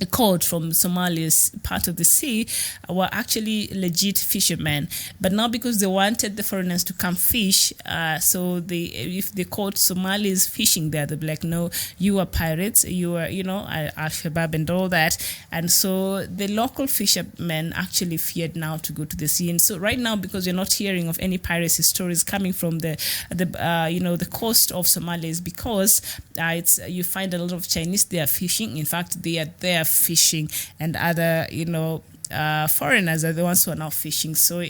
caught from Somalia's part of the sea were actually legit fishermen, but now because they wanted the foreigners to come fish, so if they caught Somalis fishing there, they'd be like, no, you are pirates, you are Al-Shabaab and all that. And so the local fishermen actually feared now to go to the sea. And so right now, because you're not hearing of any piracy stories coming from the coast of Somalia, is because you find a lot of Chinese there fishing. In fact, they are there fishing, and other foreigners are the ones who are now fishing. So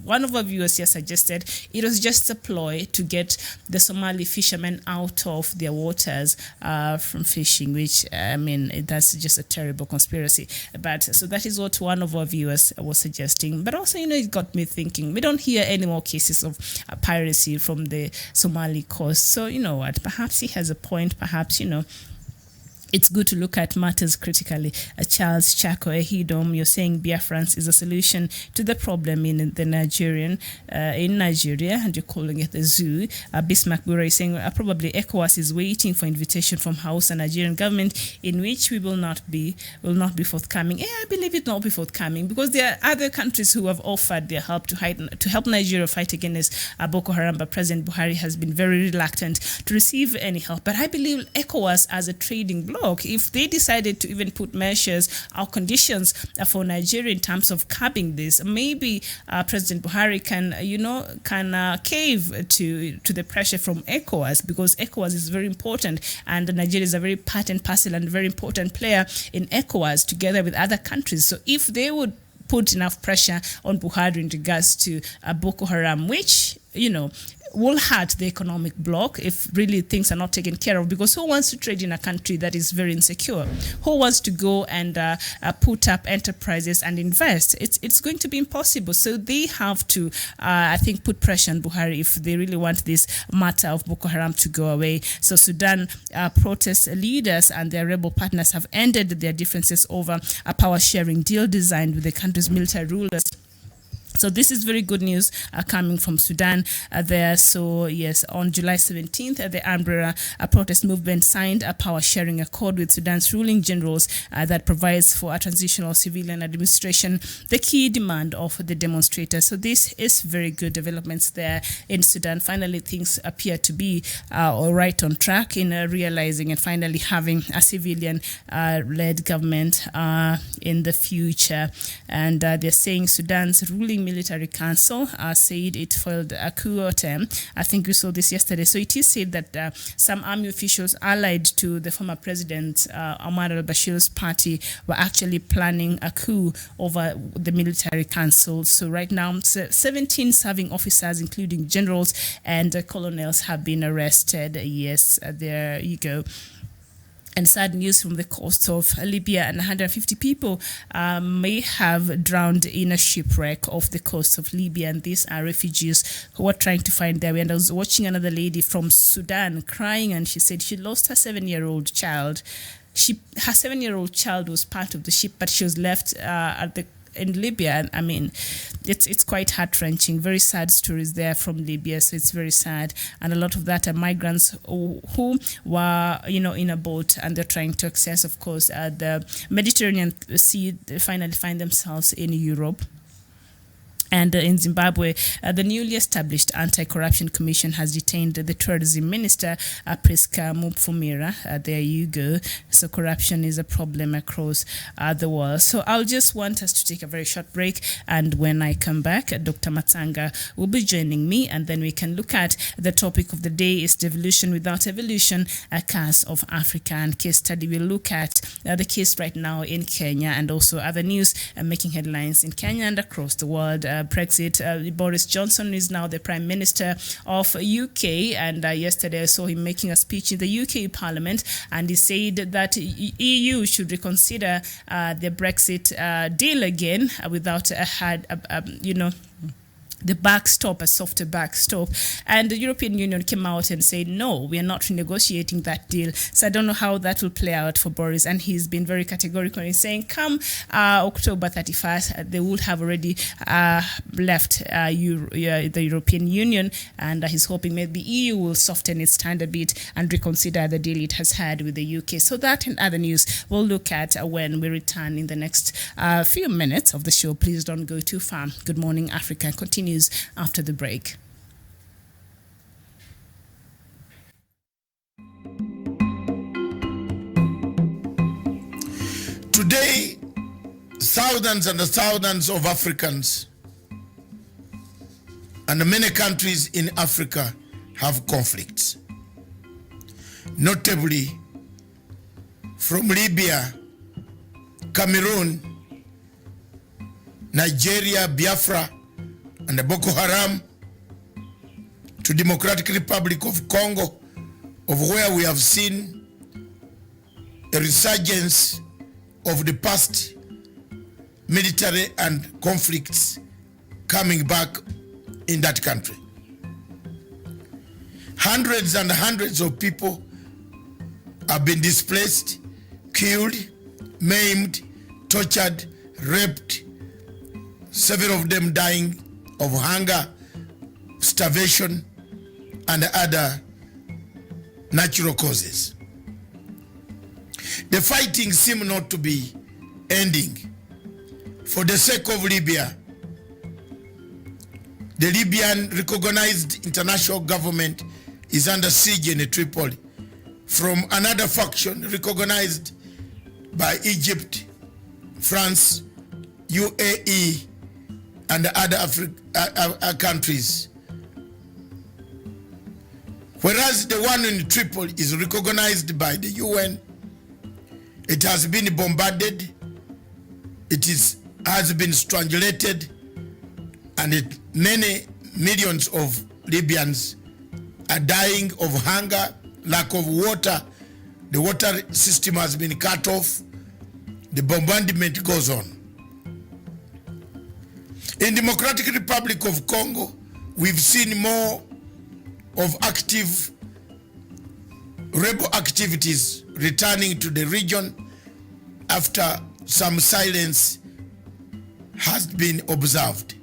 one of our viewers here suggested it was just a ploy to get the Somali fishermen out of their waters from fishing, which, I mean, that's just a terrible conspiracy. But so that is what one of our viewers was suggesting. But also, it got me thinking, we don't hear any more cases of piracy from the Somali coast. So, you know what, perhaps he has a point. Perhaps, it's good to look at matters critically. Charles Chako Ehidom, you're saying Biafrans is a solution to the problem in Nigeria, and you're calling it the zoo. Bismarck Bura is saying probably ECOWAS is waiting for invitation from House and Nigerian government, in which we will not be forthcoming. I believe it will not be forthcoming, because there are other countries who have offered their help to help Nigeria fight against Boko Haram, but President Buhari has been very reluctant to receive any help. But I believe ECOWAS as a trading bloc, if they decided to even put measures or conditions for Nigeria in terms of curbing this, maybe President Buhari can cave to the pressure from ECOWAS, because ECOWAS is very important, and Nigeria is a very part and parcel and very important player in ECOWAS together with other countries. So if they would put enough pressure on Buhari in regards to Boko Haram, which, will hurt the economic bloc if really things are not taken care of, because who wants to trade in a country that is very insecure? Who wants to go and put up enterprises and invest? It's going to be impossible. So they have to, I think, put pressure on Buhari if they really want this matter of Boko Haram to go away. So Sudan protest leaders and their rebel partners have ended their differences over a power-sharing deal designed with the country's military rulers. So this is very good news coming from Sudan there. So yes, on July 17th, the umbrella protest movement signed a power-sharing accord with Sudan's ruling generals that provides for a transitional civilian administration, the key demand of the demonstrators. So this is very good developments there in Sudan. Finally, things appear to be right on track in realizing and finally having a civilian-led government in the future. And they're saying Sudan's ruling military council said it filed a coup attempt. I think we saw this yesterday. So it is said that some army officials allied to the former president Omar al-Bashir's party were actually planning a coup over the military council. So right now, 17 serving officers, including generals and colonels, have been arrested. Yes, there you go. And sad news from the coast of Libya, and 150 people may have drowned in a shipwreck off the coast of Libya. And these are refugees who are trying to find their way. And I was watching another lady from Sudan crying, and she said she lost her 7-year-old child. Her 7-year-old child was part of the ship, but she was left in Libya. I mean, it's quite heart-wrenching. Very sad stories there from Libya, so it's very sad. And a lot of that are migrants who were, in a boat, and they're trying to access, of course, the Mediterranean Sea. They finally find themselves in Europe. And in Zimbabwe, the newly established Anti-Corruption Commission has detained the tourism minister, Priska Mupfumira. There you go. So corruption is a problem across the world. So I'll just want us to take a very short break. And when I come back, Dr. Matsanga will be joining me. And then we can look at the topic of the day is devolution without evolution, a curse of Africa. And case study, we'll look at the case right now in Kenya and also other news making headlines in Kenya and across the world. Brexit. Boris Johnson is now the Prime Minister of UK, and yesterday I saw him making a speech in the UK Parliament, and he said that EU should reconsider the Brexit deal again without the backstop, a softer backstop. And the European Union came out and said, no, we are not renegotiating that deal. So I don't know how that will play out for Boris. And he's been very categorical in saying, come October 31st, they would have already left the European Union. And he's hoping maybe EU will soften its stand a bit and reconsider the deal it has had with the UK. So that and other news we'll look at when we return in the next few minutes of the show. Please don't go too far. Good Morning Africa continues after the break. Today, thousands and thousands of Africans and many countries in Africa have conflicts. Notably, from Libya, Cameroon, Nigeria, Biafra, and the Boko Haram to Democratic Republic of Congo, of where we have seen a resurgence of the past military and conflicts coming back in that country. Hundreds and hundreds of people have been displaced, killed, maimed, tortured, raped, several of them dying of hunger, starvation, and other natural causes. The fighting seems not to be ending. For the sake of Libya, the Libyan recognized international government is under siege in Tripoli from another faction recognized by Egypt, France, UAE, and other countries. Whereas the one in Tripoli is recognized by the UN, it has been bombarded, has been strangulated, and many millions of Libyans are dying of hunger, lack of water. The water system has been cut off. The bombardment goes on. In Democratic Republic of Congo, we've seen more of active rebel activities returning to the region after some silence has been observed.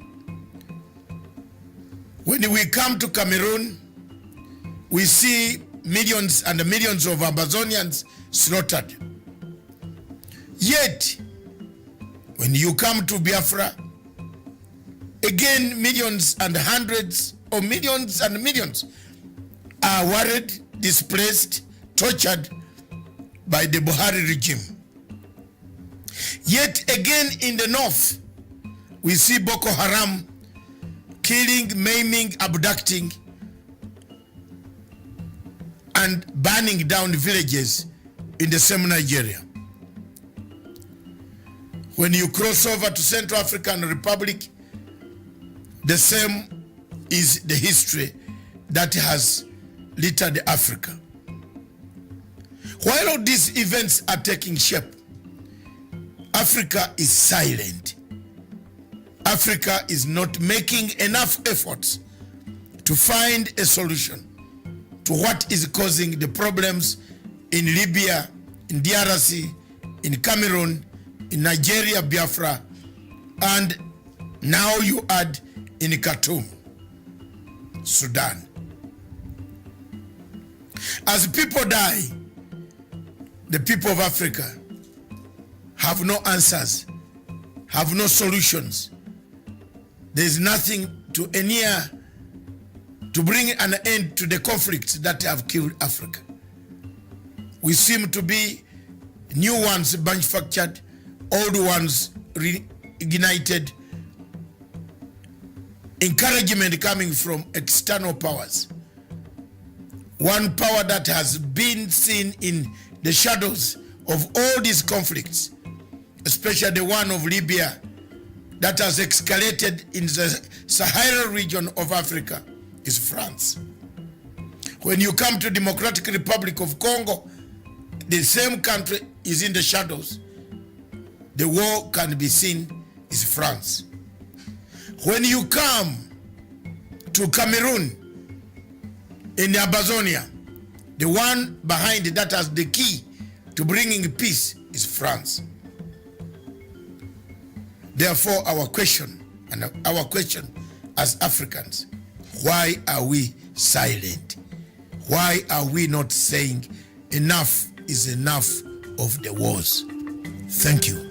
When we come to Cameroon, we see millions and millions of Amazonians slaughtered. Yet, when you come to Biafra, again millions and hundreds of millions and millions are worried, displaced, tortured by the Buhari regime. Yet again in the north, we see Boko Haram killing, maiming, abducting, and burning down villages in the same Nigeria. When you cross over to Central African Republic, the same is the history that has littered Africa. While all these events are taking shape, Africa is silent. Africa is not making enough efforts to find a solution to what is causing the problems in Libya, in DRC, in Cameroon, in Nigeria, Biafra, and now you add in Khartoum, Sudan. As people die, the people of Africa have no answers, have no solutions. There is nothing to bring an end to the conflicts that have killed Africa. We seem to be new ones manufactured, old ones reignited, encouragement coming from external powers. One power that has been seen in the shadows of all these conflicts, especially the one of Libya that has escalated in the Sahara region of Africa, is France. When you come to Democratic Republic of Congo, the same country is in the shadows. The war can be seen is France. When you come to Cameroon, in Amazonia, the one behind that has the key to bringing peace is France. Therefore, our question as Africans, why are we silent? Why are we not saying enough is enough of the wars? Thank you.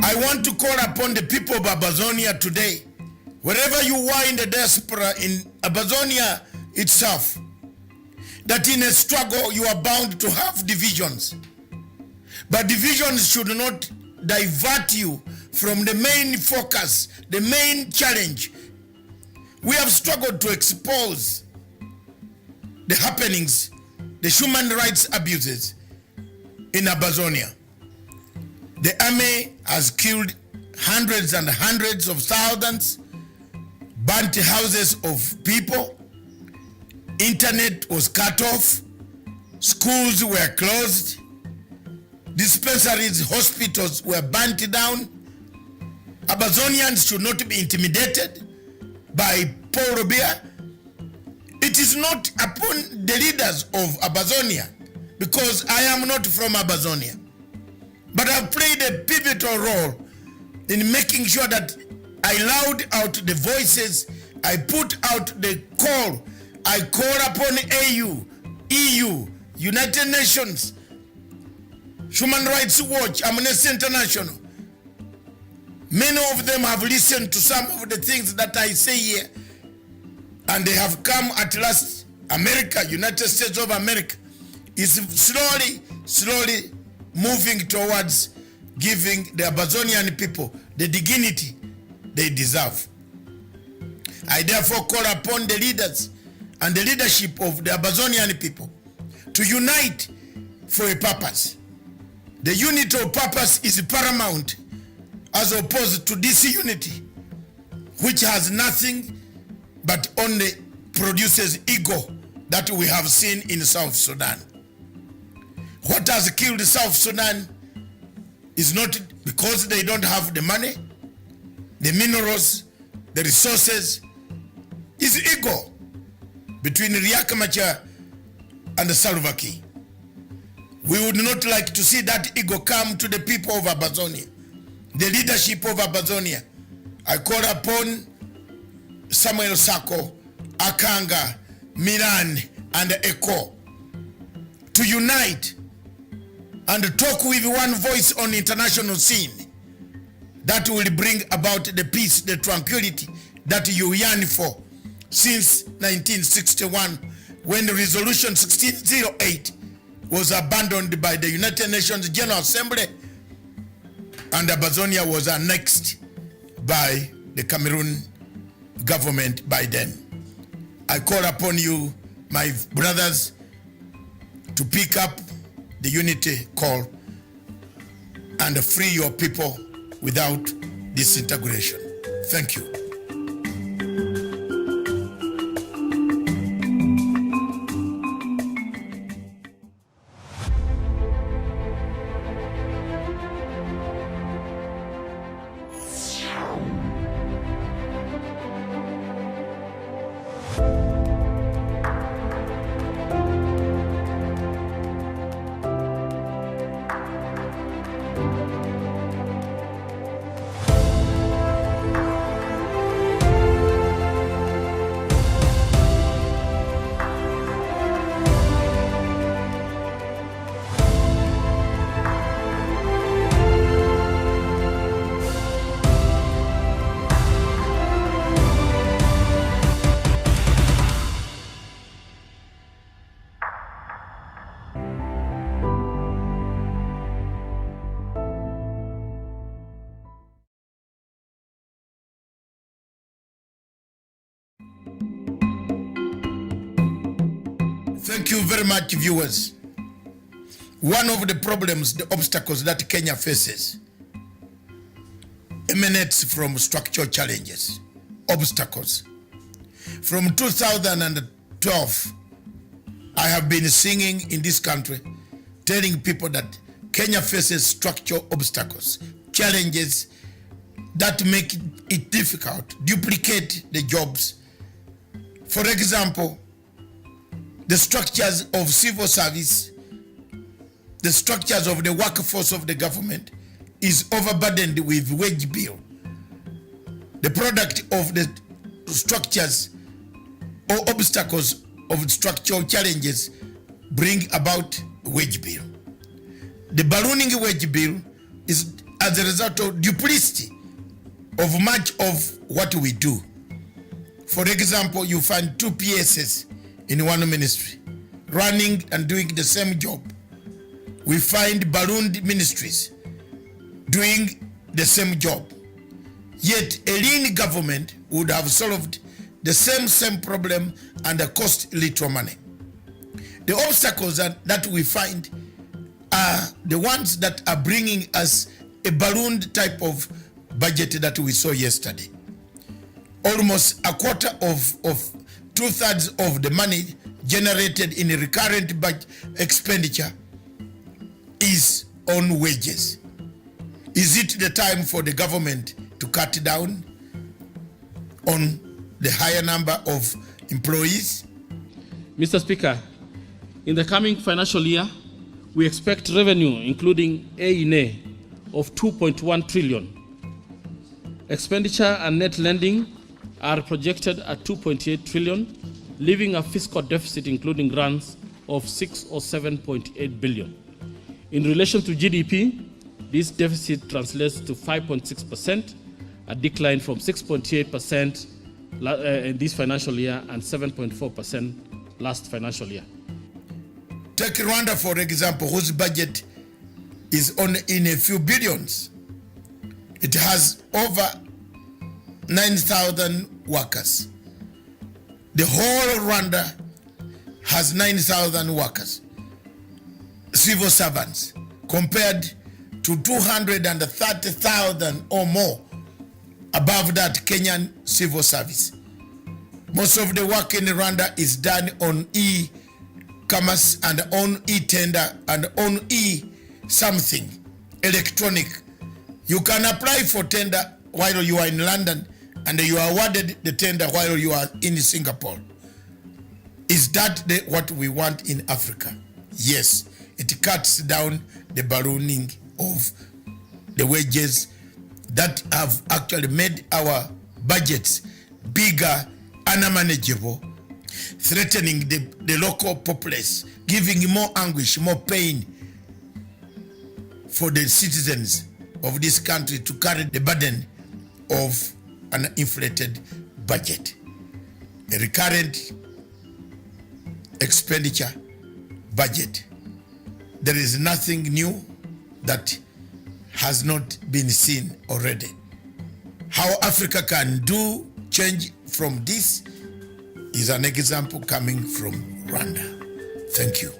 I want to call upon the people of Abazonia today, wherever you are in the diaspora in Abazonia itself, that in a struggle you are bound to have divisions. But divisions should not divert you from the main focus, the main challenge. We have struggled to expose the happenings, the human rights abuses in Abazonia. The army has killed hundreds and hundreds of thousands, burnt houses of people, internet was cut off, schools were closed, dispensaries, hospitals were burnt down. Abazonians should not be intimidated by Paul Robia. It is not upon the leaders of Abazonia, because I am not from Abazonia, but I've played a pivotal role in making sure that I loud out the voices, I put out the call, I call upon AU, EU, United Nations, Human Rights Watch, Amnesty International. Many of them have listened to some of the things that I say here, and they have come at last. America, United States of America, is slowly moving towards giving the Abazonian people the dignity they deserve. I therefore call upon the leaders and the leadership of the Abazonian people to unite for a purpose. The unity of purpose is paramount, as opposed to disunity, which has nothing but only produces ego that we have seen in South Sudan. What has killed South Sudan is not because they don't have the money, the minerals, the resources. Is ego between Riek Machar and Salva Kiir. We would not like to see that ego come to the people of Abazonia, the leadership of Abazonia. I call upon Samuel Sako, Akanga, Milan, and Eko to unite and talk with one voice on international scene that will bring about the peace, the tranquility that you yearn for since 1961, when the resolution 1608 was abandoned by the United Nations General Assembly and Abazonia was annexed by the Cameroon government by then. I call upon you, my brothers, to pick up the unity call and free your people without disintegration. Thank you. Thank you very much, viewers. One of the problems, the obstacles that Kenya faces emanates from structural challenges, obstacles. From 2012, I have been singing in this country, telling people that Kenya faces structural obstacles, challenges that make it difficult, duplicate the jobs. For example, the structures of civil service, the structures of the workforce of the government is overburdened with wage bill. The product of the structures or obstacles of structural challenges bring about wage bill. The ballooning wage bill is as a result of duplicity of much of what we do. For example, you find two PSs in one ministry running and doing the same job. We find ballooned ministries doing the same job. Yet a lean government would have solved the same problem and cost little money. The obstacles that we find are the ones that are bringing us a ballooned type of budget that we saw yesterday. Almost a quarter of 2/3 of the money generated in a recurrent budget expenditure is on wages. Is it the time for the government to cut down on the higher number of employees? Mr. Speaker, in the coming financial year, we expect revenue, including A&A, of 2.1 trillion. Expenditure and net lending are projected at 2.8 trillion, leaving a fiscal deficit, including grants, of 6 or 7.8 billion. In relation to GDP, this deficit translates to 5.6%, a decline from 6.8% in this financial year and 7.4% last financial year. Take Rwanda, for example, whose budget is in a few billions. It has over 9,000 workers. The whole Rwanda has 9,000 workers, civil servants, compared to 230,000 or more above that Kenyan civil service. Most of the work in Rwanda is done on e-commerce and on e-tender and on e-something, electronic. You can apply for tender while you are in London and you are awarded the tender while you are in Singapore. Is that what we want in Africa? Yes, it cuts down the ballooning of the wages that have actually made our budgets bigger, unmanageable, threatening the local populace, giving more anguish, more pain for the citizens of this country to carry the burden of an inflated budget. A recurrent expenditure budget. There is nothing new that has not been seen already. How Africa can do change from this is an example coming from Rwanda. Thank you.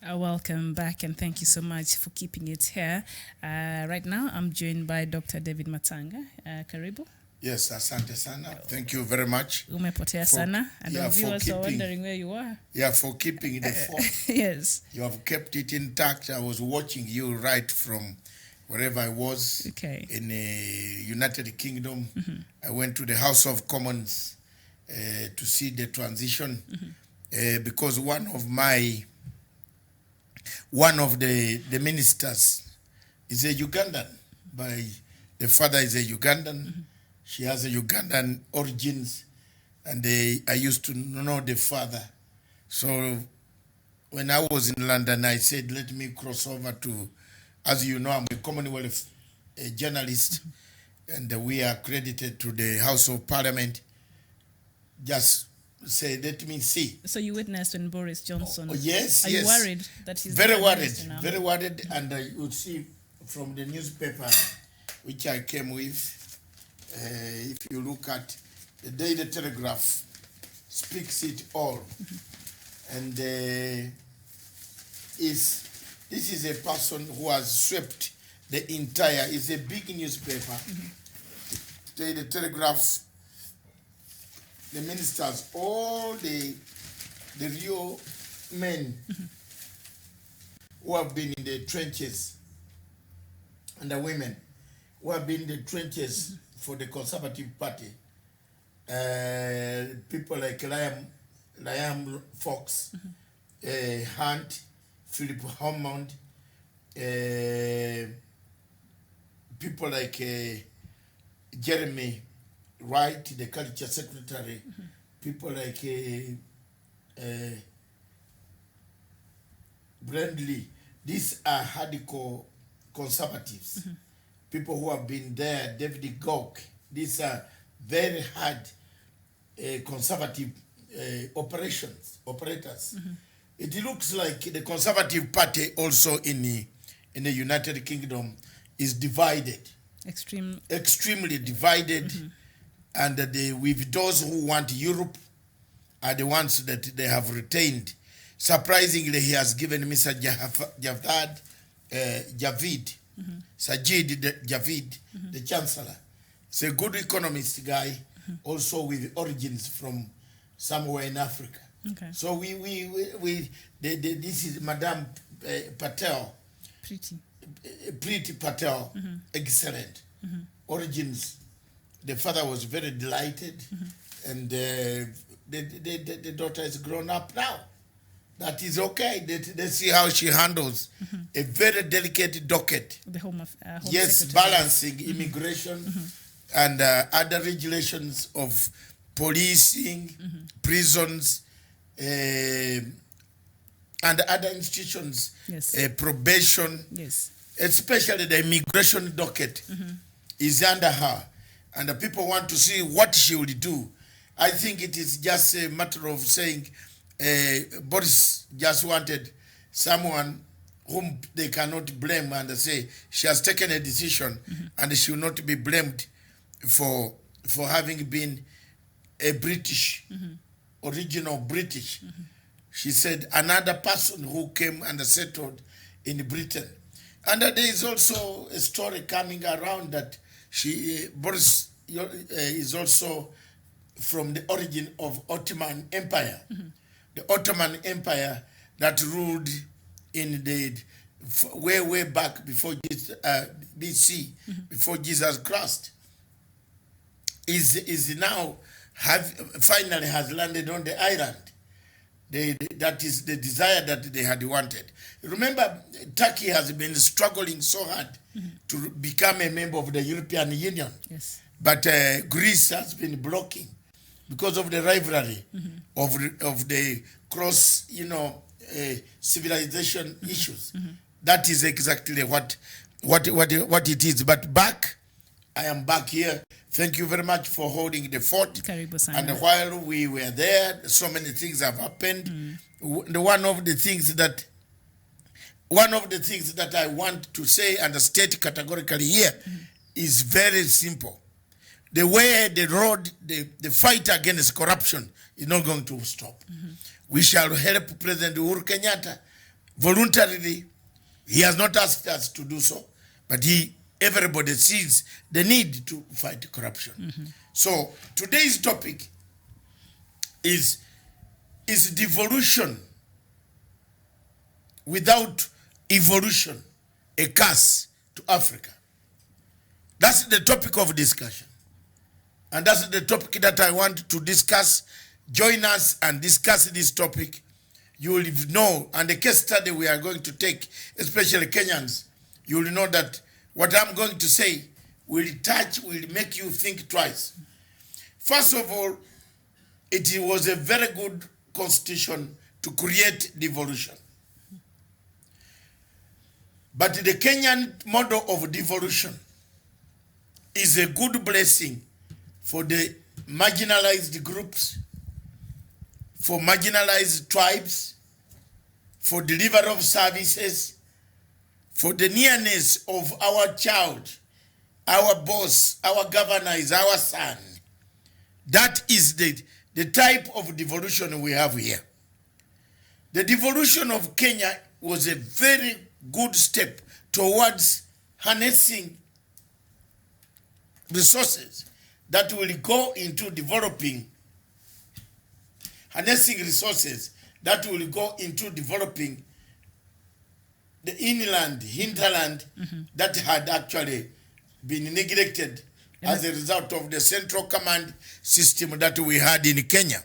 Welcome back and thank you so much for keeping it here. Right now, I'm joined by Dr. David Matanga. Karibu. Yes, asante sana. Thank you very much. Umepotea sana. And our viewers are wondering where you are. Yeah, for keeping the phone. Yes. You have kept it intact. I was watching you right from wherever I was in the United Kingdom. Mm-hmm. I went to the House of Commons to see the transition because one of the ministers is a Ugandan. The father is a Ugandan. Mm-hmm. She has a Ugandan origins, and I used to know the father. So when I was in London, I said, let me cross over to, as you know, I'm a Commonwealth journalist, and we are accredited to the House of Parliament. Just say, let me see. So you witnessed when Boris Johnson... Yes, Are you worried that he's... Very worried, very worried, and you would see from the newspaper which I came with, if you look at the Daily Telegraph, speaks it all. And this is a person who has swept the entire, it's a big newspaper. Daily Telegraph, the ministers, all the real men who have been in the trenches, and the women who have been in the trenches for the Conservative Party, people like Liam Fox, Hunt, Philip Hammond, people like Jeremy Wright, the Culture Secretary, people like Brandley. These are hardcore conservatives. People who have been there, David Gok. These are very hard conservative operators. It looks like the Conservative Party also in the United Kingdom is divided. Extremely divided. And with those who want Europe are the ones that they have retained. Surprisingly, he has given Mr. Sajid Javid, the Chancellor. He's a good economist guy, also with origins from somewhere in Africa. Okay. So this is Madame Patel. Pretty Patel, excellent. Origins, the father was very delighted, and the daughter is grown up now. That is okay. Let's see how she handles a very delicate docket. The Home yes, Secretary. Balancing immigration and other regulations of policing, prisons, and other institutions, probation, especially the immigration docket is under her. And the people want to see what she will do. I think it is just a matter of saying Boris just wanted someone whom they cannot blame and say she has taken a decision and she will not be blamed for having been a British, original British. She said another person who came and settled in Britain. And there is also a story coming around that Boris is also from the origin of Ottoman Empire. The Ottoman Empire that ruled in the way back before BC, before Jesus Christ, is now finally has landed on the island. That is the desire that they had wanted. Remember, Turkey has been struggling so hard to become a member of the European Union. Yes. But Greece has been blocking because of the rivalry of the cross, civilization issues. That is exactly what it is. But I am back here. Thank you very much for holding the fort. And while we were there, so many things have happened. One of the things that I want to say and state categorically here is very simple. The way the fight against corruption is not going to stop. We shall help President Uhuru Kenyatta voluntarily. He has not asked us to do so, but everybody sees the need to fight corruption. So today's topic is devolution without evolution a curse to Africa? That's the topic of discussion. And that's the topic that I want to discuss. Join us and discuss this topic. You will know, and the case study we are going to take, especially Kenyans, you will know that what I'm going to say will make you think twice. First of all, it was a very good constitution to create devolution. But the Kenyan model of devolution is a good blessing for the marginalized groups, for marginalized tribes, for delivery of services, for the nearness of our child, our boss, our governor is our son. That is the type of devolution we have here. The devolution of Kenya was a very good step towards harnessing resources that will go into developing, harnessing resources that will go into developing the inland, hinterland that had actually been neglected as a result of the central command system that we had in Kenya.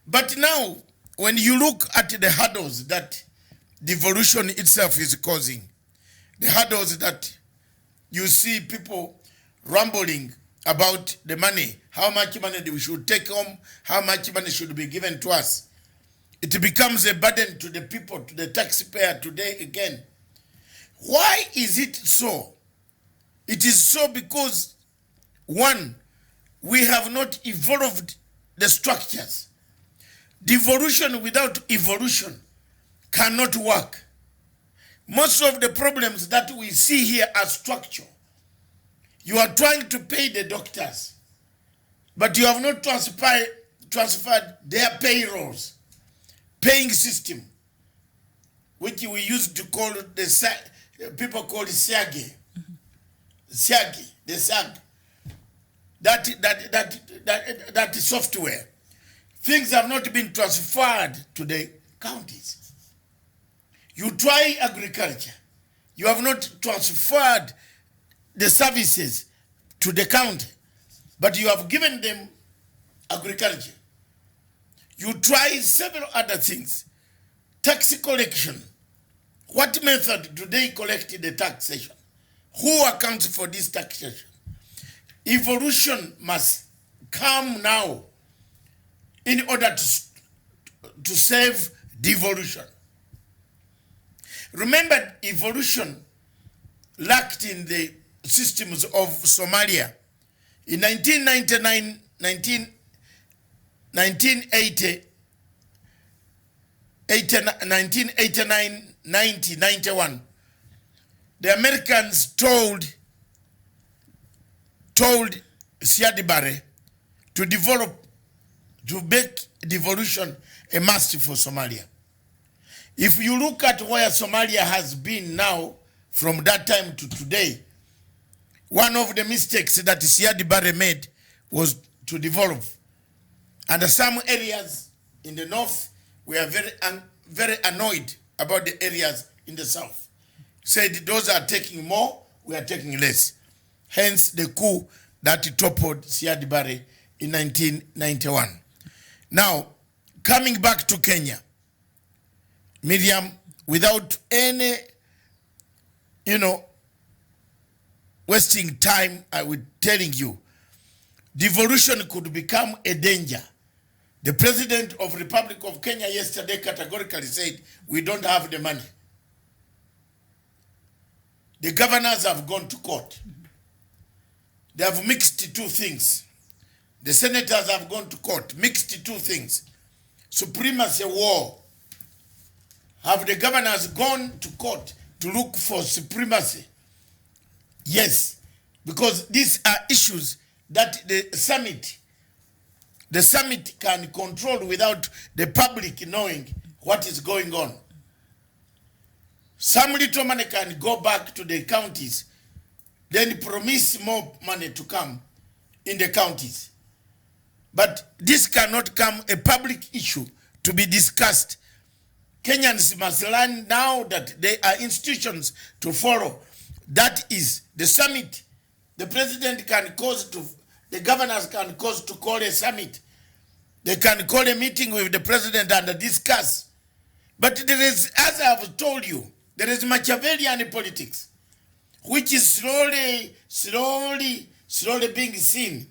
But now, when you look at the hurdles that devolution itself is causing, the hurdles that you see people rumbling about the money, how much money we should take home, how much money should be given to us. It becomes a burden to the people, to the taxpayer today again. Why is it so? It is so because, one, we have not evolved the structures. Devolution without evolution cannot work. Most of the problems that we see here are structural. You are trying to pay the doctors, but you have not transferred their payrolls, paying system, which we used to call people call it SAG. SAG, the SAG. That software. Things have not been transferred to the counties. You try agriculture. You have not transferred the services to the county, but you have given them agriculture. You try several other things. Tax collection. What method do they collect the taxation? Who accounts for this taxation? Evolution must come now in order to save devolution. Remember, evolution lacked in the systems of Somalia. In 1999, 1980, 1989, 90, 91, the Americans told Siad Barre to make devolution a must for Somalia. If you look at where Somalia has been now from that time to today, one of the mistakes that Siad Barre made was to devolve. And some areas in the north were very annoyed about the areas in the south. Said those are taking more, we are taking less. Hence the coup that toppled Siad Barre in 1991. Now, coming back to Kenya, Miriam, without any, wasting time, I was telling you, devolution could become a danger. The president of Republic of Kenya yesterday categorically said, we don't have the money. The governors have gone to court. They have mixed two things. The senators have gone to court, mixed two things. Supremacy war. Have the governors gone to court to look for supremacy? Yes, because these are issues that the summit can control without the public knowing what is going on. Some little money can go back to the counties, then promise more money to come in the counties. But this cannot come a public issue to be discussed. Kenyans must learn now that there are institutions to follow. That is the summit. The president can cause to, the governors can cause to call a summit. They can call a meeting with the president and discuss. But there is, as I have told you, there is Machiavellian politics, which is slowly being seen.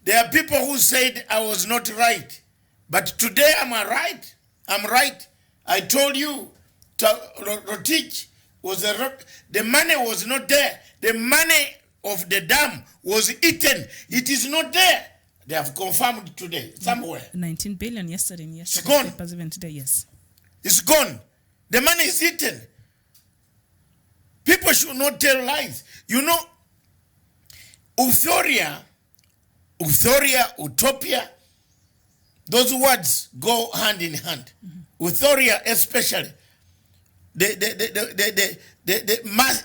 There are people who said I was not right, but today am I right? I'm right. I told you, Rotich was the money was not there. The money of the dam was eaten. It is not there. They have confirmed today, somewhere. 19 billion yesterday. It's gone. Even today, yes. It's gone. The money is eaten. People should not tell lies. Utopia, those words go hand in hand. Utopia, especially the mass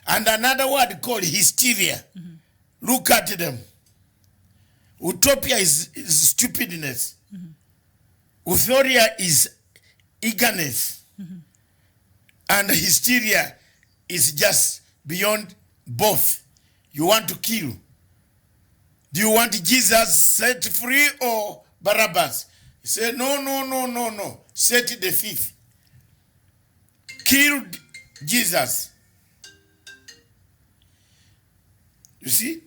and another word called hysteria. Look at them. Utopia is stupidness. Utopia is eagerness. And hysteria is just beyond both. You want to kill. Do you want Jesus set free or Barabbas? He said, no. Set the thief. Killed Jesus. You see?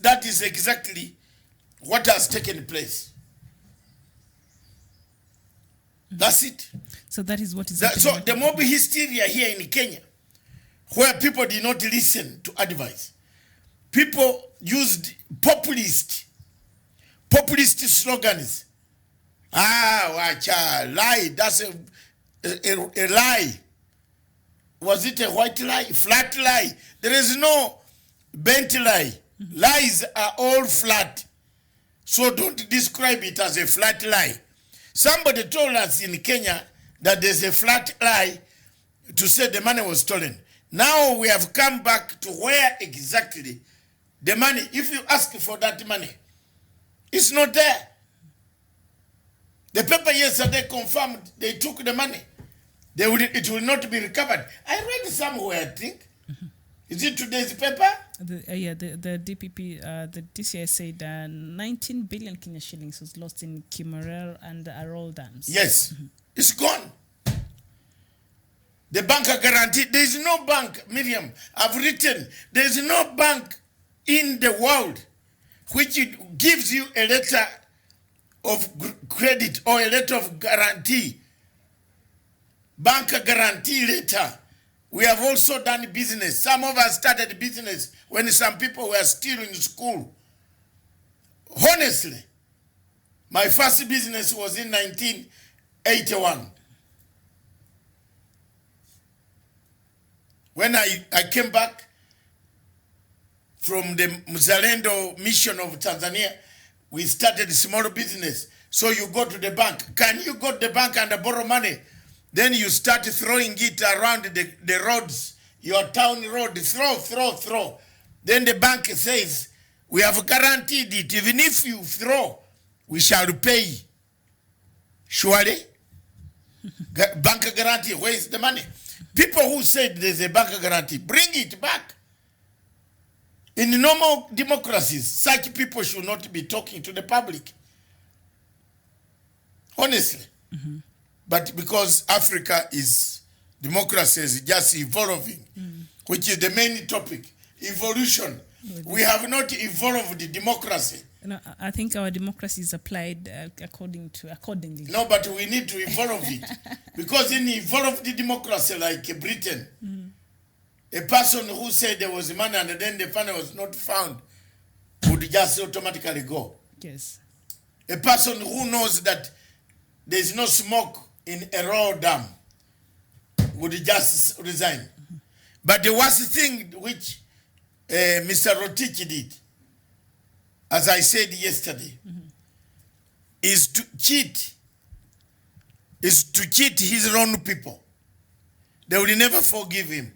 That is exactly what has taken place. That's it. So that is what is So happening. the mob hysteria here in Kenya, where people did not listen to advice, people used populist slogans. Wacha, lie. That's a lie. Was it a white lie? Flat lie. There is no bent lie. Lies are all flat. So don't describe it as a flat lie. Somebody told us in Kenya that there's a flat lie to say the money was stolen. Now we have come back to where exactly the money, if you ask for that money, it's not there. The paper yesterday confirmed they took the money. It will not be recovered. I read somewhere, I think. Is it today's paper? The DPP, the DCI said 19 billion Kenya shillings was lost in Kimorel and Arol dams. Yes, it's gone. The bank guarantee. There is no bank, Miriam. I've written. There is no bank in the world which gives you a letter of credit or a letter of guarantee. Bank guarantee letter. We have also done business. Some of us started business when some people were still in school. Honestly, my first business was in 1981. When I came back from the Mzalendo mission of Tanzania, we started a small business. So you go to the bank. Can you go to the bank and borrow money? Then you start throwing it around the roads, your town road, throw. Then the bank says, we have guaranteed it. Even if you throw, we shall pay. Surely? Bank guarantee, where is the money? People who said there's a bank guarantee, bring it back. In normal democracies, such people should not be talking to the public. Honestly. But because Africa is, democracy is just evolving, which is the main topic, evolution. We have not evolved the democracy. No, I think our democracy is applied accordingly. No, but we need to evolve it. Because in evolved democracy like Britain, a person who said there was money and then the money was not found would just automatically go. Yes. A person who knows that there is no smoke in a raw dam would just resign. But the worst thing which Mr. Rotich did, as I said yesterday, is to cheat his own people. They will never forgive him.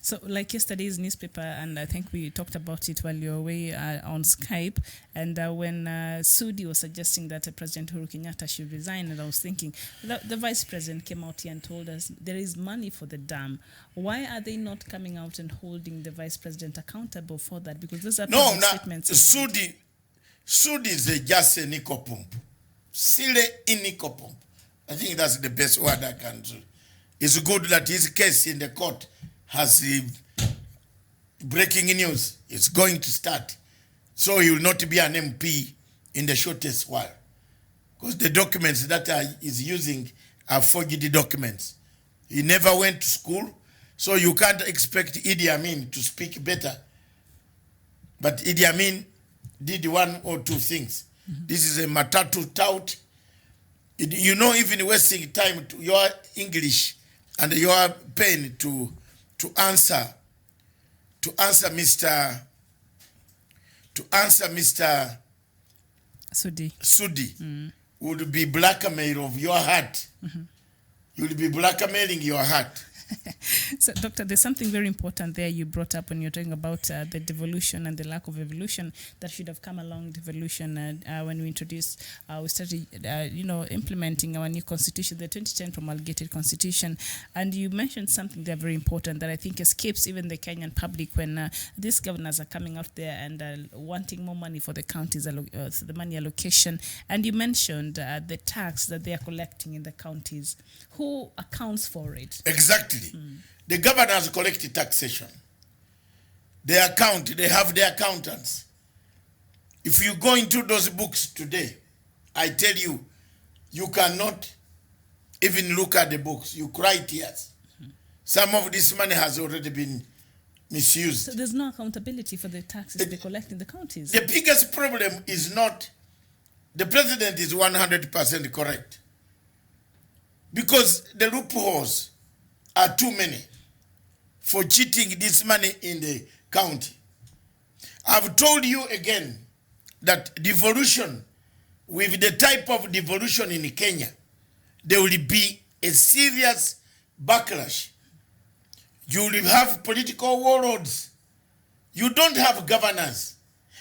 So like yesterday's newspaper, and I think we talked about it while you were away on Skype, and when Sudi was suggesting that President Uhuru Kenyatta should resign, and I was thinking, the Vice President came out here and told us there is money for the dam. Why are they not coming out and holding the Vice President accountable for that? Because those are statements. Sudi is just a nicopump. Sile in nicopump. I think that's the best word I can do. It's good that his case in the court has breaking news. It's going to start. So he will not be an MP in the shortest while. Because the documents that he's using are forged documents. He never went to school, so you can't expect Idi Amin to speak better. But Idi Amin did one or two things. This is a matatu tout. You know, even wasting time to your English and your pen to answer Mr. Sudi would be blackmail of your heart. You will be blackmailing your heart. So, Doctor, there's something very important there you brought up when you're talking about the devolution and the lack of evolution that should have come along devolution when we introduced, we started, implementing our new constitution, the 2010 promulgated constitution. And you mentioned something there very important that I think escapes even the Kenyan public when these governors are coming out there and wanting more money for the counties, the money allocation. And you mentioned the tax that they are collecting in the counties. Who accounts for it? Exactly. The governors collect taxation. Their account, they have their accountants. If you go into those books today, I tell you, you cannot even look at the books. You cry tears. Some of this money has already been misused. So there's no accountability for the taxes they collect in the counties. The biggest problem is not, the president is 100% correct. Because the loopholes are too many for cheating this money in the county. I've told you again that devolution, with the type of devolution in Kenya, there will be a serious backlash. You will have political warlords. You don't have governors.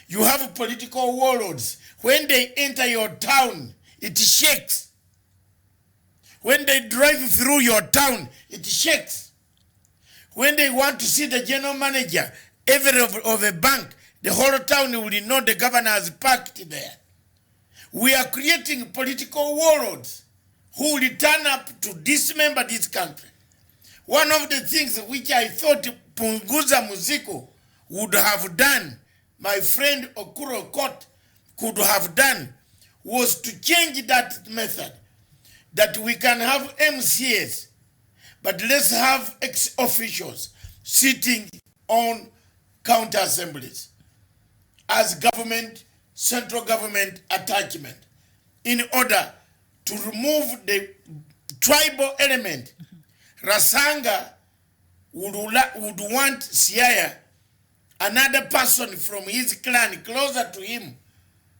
You have political warlords. When they enter your town, it shakes. When they drive through your town, it shakes. When they want to see the general manager ever of a bank, the whole town will know the governor has parked there. We are creating political warlords who will turn up to dismember this country. One of the things which I thought Punguza Muziko would have done, my friend Okuro Kot could have done, was to change that method. That we can have MCAs, but let's have ex-officials sitting on county assemblies as government, central government attachment, in order to remove the tribal element. Rasanga would want Siaya, another person from his clan closer to him,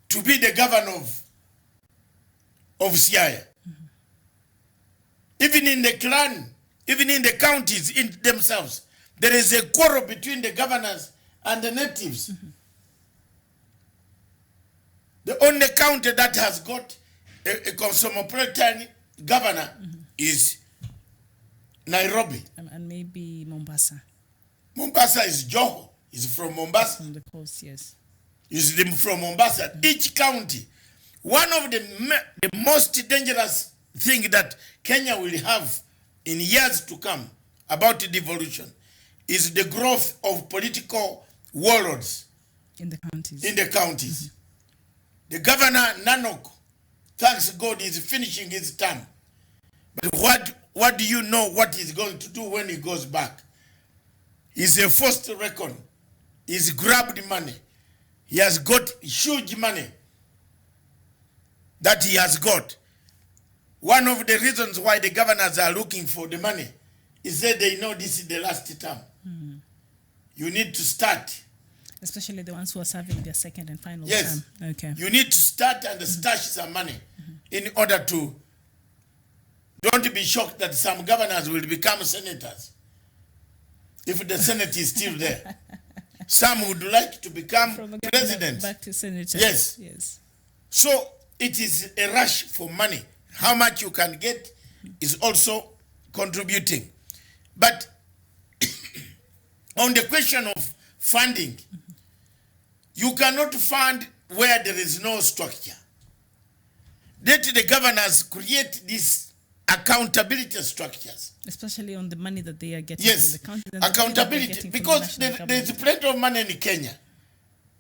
to be the governor of Siaya. Even in the clan, even in the counties in themselves, there is a quarrel between the governors and the natives. The only county that has got a cosmopolitan governor is Nairobi. And maybe Mombasa. Mombasa is Joho. He's from Mombasa. From the coast, yes. He's from Mombasa. Each county. One of the most dangerous thing that Kenya will have in years to come about devolution is the growth of political warlords in the counties. The governor, Nanok, thanks God, is finishing his term. But what do you know what he's going to do when he goes back? He's a forced reckon. He's grabbed money. He has got huge money that he has got. One of the reasons why the governors are looking for the money is that they know this is the last term. You need to start. Especially the ones who are serving their second and final term. Okay. You need to start and stash some money in order to... Don't be shocked that some governors will become senators if the Senate is still there. Some would like to become president. Back to senator. Yes. So it is a rush for money. How much you can get is also contributing. But on the question of funding, you cannot fund where there is no structure. Let the governors create these accountability structures. Especially on the money that they are getting yes, from the country. Accountability, because there is plenty of money in Kenya,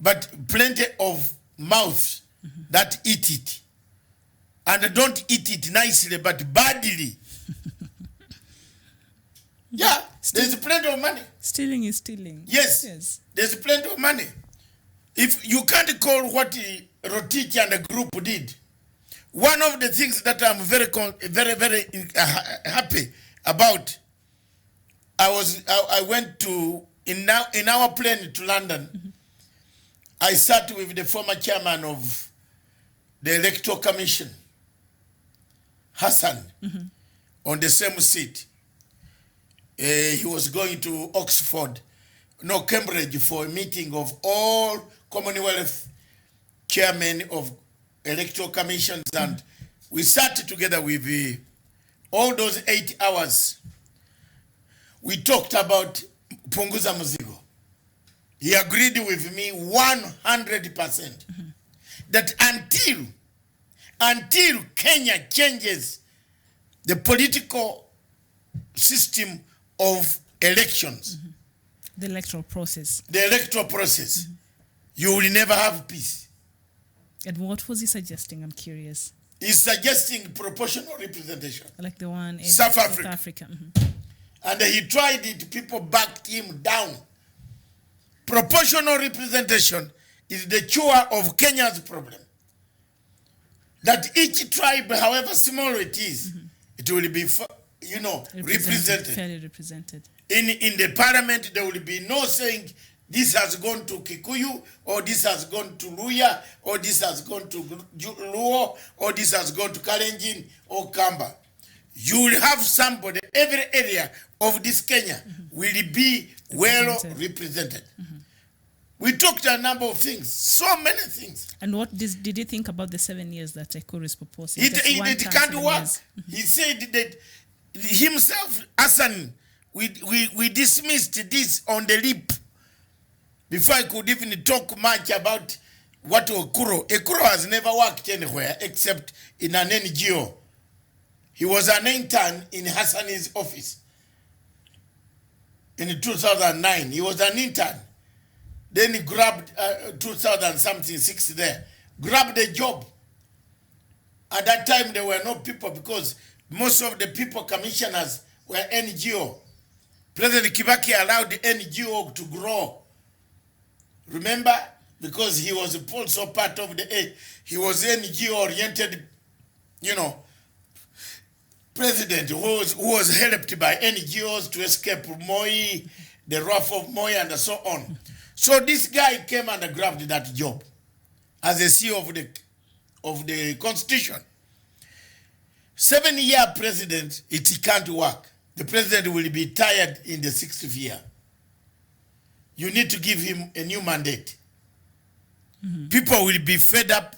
but plenty of mouths that eat it. And don't eat it nicely, but badly. Yeah, there's plenty of money. Stealing is stealing. Yes. There's plenty of money. If you can't call what Rotich and the group did, one of the things that I'm very happy about, I went to, in our plane to London, I sat with the former chairman of the Electoral Commission, Hassan, on the same seat. He was going to Cambridge for a meeting of all Commonwealth chairmen of electoral commissions, and we sat together with all those 8 hours. We talked about Punguza Mzigo. He agreed with me 100% that until Kenya changes the political system of elections, The electoral process. The electoral process. You will never have peace. And what was he suggesting? I'm curious. He's suggesting proportional representation. Like the one in South South Africa. Africa. And he tried it, people backed him down. Proportional representation is the cure of Kenya's problem. That each tribe, however small it is, it will be, represented. Fairly represented. In the parliament, there will be no saying, this has gone to Kikuyu, or this has gone to Luya, or this has gone to Luo, or this has gone to Kalenjin or Kamba. You will have somebody, every area of this Kenya will be well represented. We talked a number of things, so many things. And what did you think about the 7 years that Ekuru is proposing? It can't work. He said that himself, Hassan, we dismissed this on the lip before I could even talk much about what Ekuru. Ekuru has never worked anywhere except in an NGO. He was an intern in Hassani's office in 2009. He was an intern. Then he grabbed 2006 there, grabbed a job. At that time, there were no people because most of the people commissioners were NGO. President Kibaki allowed the NGO to grow. Remember? Because he was also part of he was NGO-oriented, president who was helped by NGOs to escape Moi, the wrath of Moi, and so on. So this guy came and grabbed that job as a CEO of the constitution. 7-year president, it can't work. The president will be tired in the 6th year. You need to give him a new mandate. People will be fed up.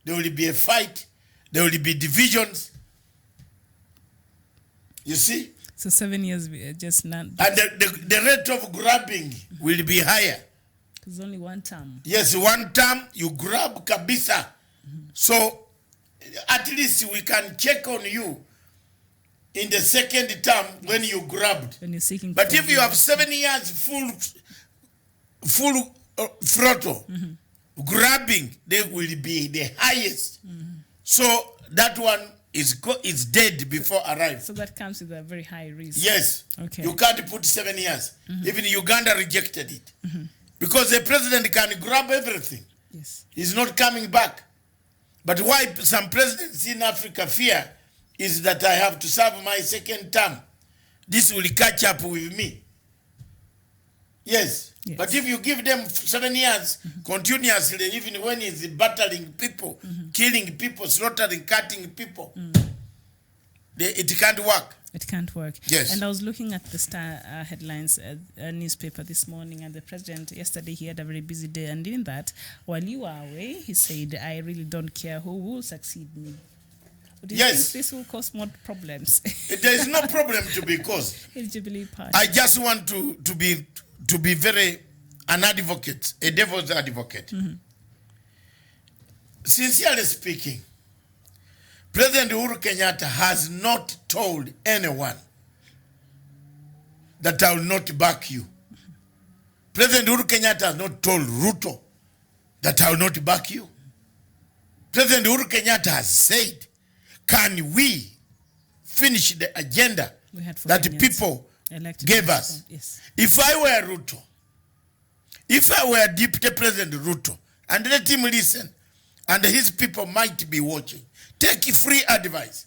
There will be a fight. There will be divisions. You see? So 7 years, just not. And the rate of grabbing will be higher. It's only one term. Yes, one term, you grab kabisa. So at least we can check on you in the second term when you grabbed. When you're seeking. But if you have 7 years full throttle, grabbing, they will be the highest. So that one is dead before arrival. So that comes with a very high risk. Yes. Okay. You can't put 7 years. Even Uganda rejected it. Because the president can grab everything. Yes. He's not coming back. But why some presidents in Africa fear is that I have to serve my second term. This will catch up with me. Yes. But if you give them 7 years continuously, even when he's battling people, killing people, slaughtering, cutting people, it can't work. It can't work. Yes. And I was looking at the Star headlines newspaper this morning, and the president yesterday, he had a very busy day, and in that, while you were away, he said, I really don't care who will succeed me. Do you think this will cause more problems? There is no problem to be caused. In Jubilee Party. I just want to be very an advocate, a devil's advocate. Sincerely speaking, President Uhuru Kenyatta has not told anyone that I will not back you. President Uhuru Kenyatta has not told Ruto that I will not back you. President Uhuru Kenyatta has said, can we finish the agenda that people gave us? Yes. If I were Ruto, if I were Deputy President Ruto, and let him listen, and his people might be watching, take free advice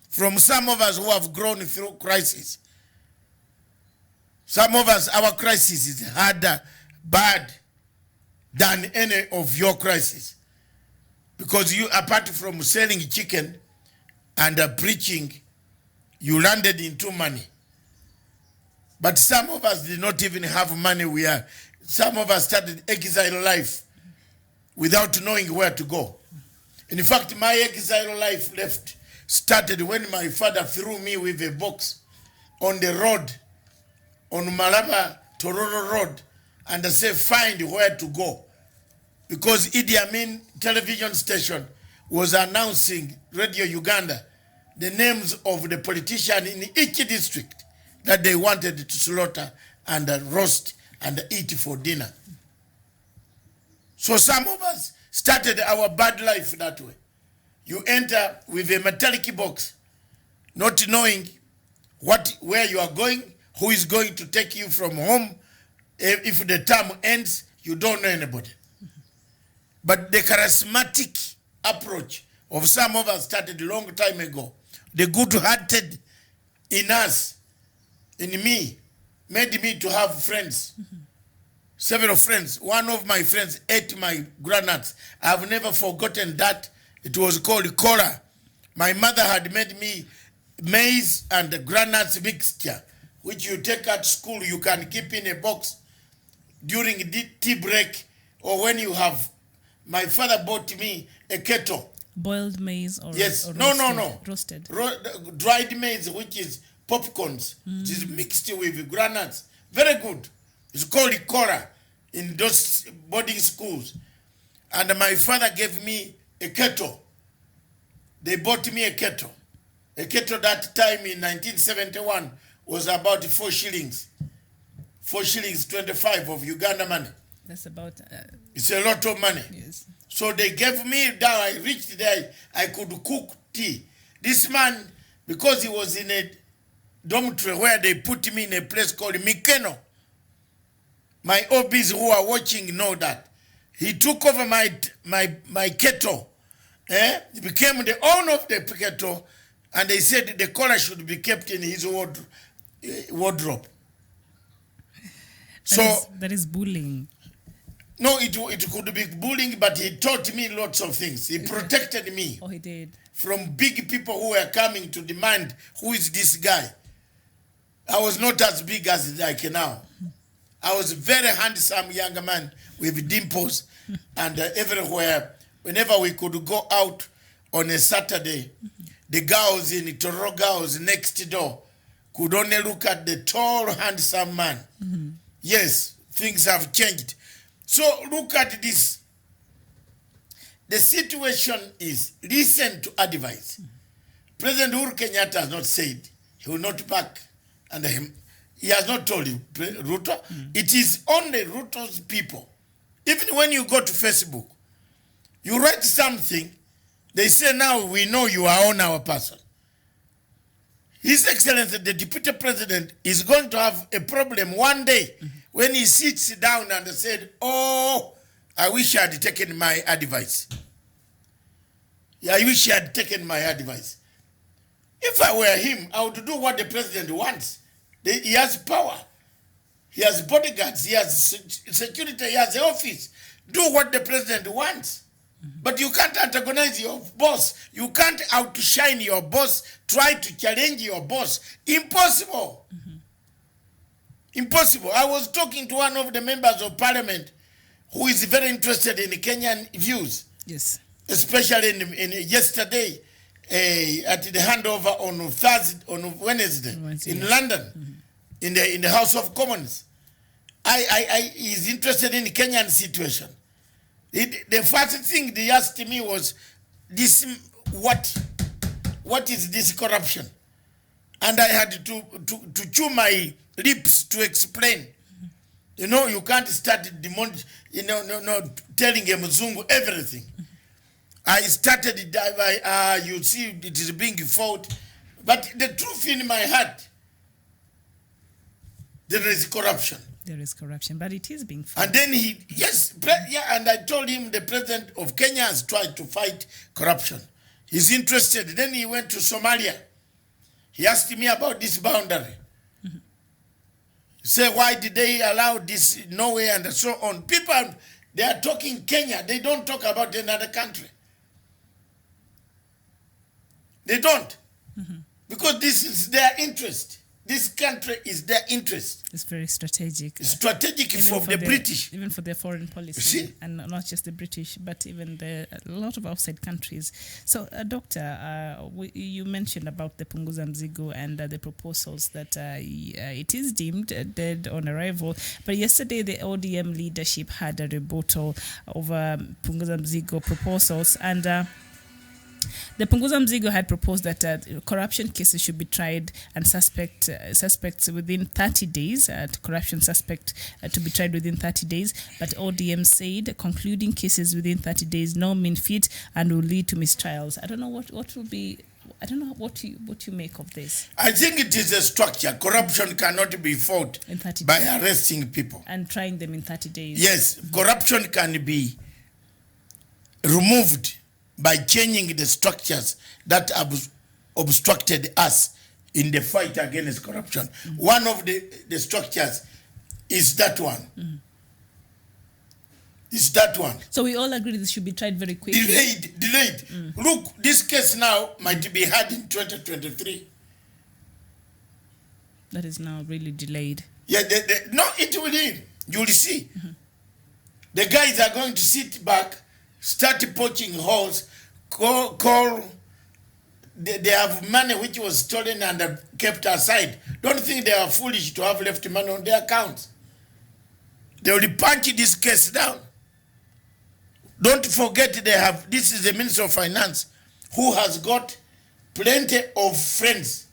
from some of us who have grown through crisis. Some of us, our crisis is harder, bad than any of your crisis. Because you, apart from selling chicken and preaching, you landed into money. But some of us did not even have money. Some of us started exile life without knowing where to go. In fact, my exile life started when my father threw me with a box on the road, on Malaba Tororo Road, and said, find where to go. Because Idi Amin television station was announcing, Radio Uganda, the names of the politicians in each district that they wanted to slaughter and roast and eat for dinner. So some of us started our bad life that way. You enter with a metallic box, not knowing where you are going, who is going to take you from home. If the term ends, you don't know anybody. But the charismatic approach of some of us started a long time ago. The good-hearted in us, in me, made me to have friends. Several friends. One of my friends ate my granuts. I've never forgotten that. It was called cola. My mother had made me maize and granuts mixture, which you take at school, you can keep in a box during the tea break, or when you have. My father bought me a kettle. Boiled maize or yes, or no. Roasted. Dried maize, which is popcorns. It is mixed with granuts. Very good. It's called cola in those boarding schools. And my father gave me a kettle. They bought me a kettle. A kettle that time in 1971 was about 4 shillings. 4 shillings 25 of Uganda money. That's about... it's a lot of money. Yes. So they gave me down. I reached there. I could cook tea. This man, because he was in a dormitory where they put me in a place called Mikeno. My OBs who are watching know that. He took over my kettle. He became the owner of the kettle, and they said the collar should be kept in his wardrobe. That is bullying. No, it could be bullying, but he taught me lots of things. He protected me. Oh, he did. From big people who were coming to demand, who is this guy? I was not as big as like now. I was a very handsome young man with dimples, and everywhere, whenever we could go out on a Saturday, the girls in Toro girls next door could only look at the tall, handsome man. Yes, things have changed. So look at this. The situation is listen to advice. President Uhuru Kenyatta has not said he will not back, and he has not told you, Ruto. It is only Ruto's people. Even when you go to Facebook, you write something, they say, now we know you are on our person. His Excellency, the Deputy President, is going to have a problem one day when he sits down and said, oh, I wish I had taken my advice. I wish I had taken my advice. If I were him, I would do what the president wants. He has power. He has bodyguards. He has security. He has the office. Do what the president wants. But you can't antagonize your boss. You can't outshine your boss. Try to challenge your boss. Impossible. Impossible. I was talking to one of the members of parliament who is very interested in Kenyan views. Yes. Especially in yesterday at the handover on Wednesday in London, in the House of Commons. He's interested in the Kenyan situation. The first thing they asked me was, what is this corruption? And I had to chew my lips to explain. You know, you can't start telling a Mzungu everything. I started it by, you see, it is being fought. But the truth in my heart, there is corruption. There is corruption, but it is being fought. And then and I told him the president of Kenya has tried to fight corruption. He's interested. Then he went to Somalia. He asked me about this boundary. Say, why did they allow this Norway and so on? People, they are talking Kenya. They don't talk about another country. They don't. Because this is their interest. This country is their interest. It's very strategic. It's strategic for the British. Even for their foreign policy. See? And not just the British, but even a lot of outside countries. So, Doctor, you mentioned about the Punguza Mzigo and the proposals that it is deemed dead on arrival. But yesterday, the ODM leadership had a rebuttal over Punguza Mzigo proposals. And The Punguza Mzigo had proposed that corruption cases should be tried and suspects within 30 days. Corruption suspect to be tried within 30 days. But ODM said concluding cases within 30 days no mean feat and will lead to mistrials. I don't know what will be. I don't know what you make of this. I think it is a structure. Corruption cannot be fought by arresting people and trying them in 30 days. Yes, corruption can be removed by changing the structures that have obstructed us in the fight against corruption. One of the structures is that one. Is that one. So we all agree this should be tried very quickly. Delayed. Look, this case now might be had in 2023. That is now really delayed. Yeah, no, it will be. You will see. The guys are going to sit back, start poaching holes, call they have money which was stolen and kept aside. Don't think they are foolish to have left money on their accounts. They will punch this case down. Don't forget this is the Minister of Finance who has got plenty of friends.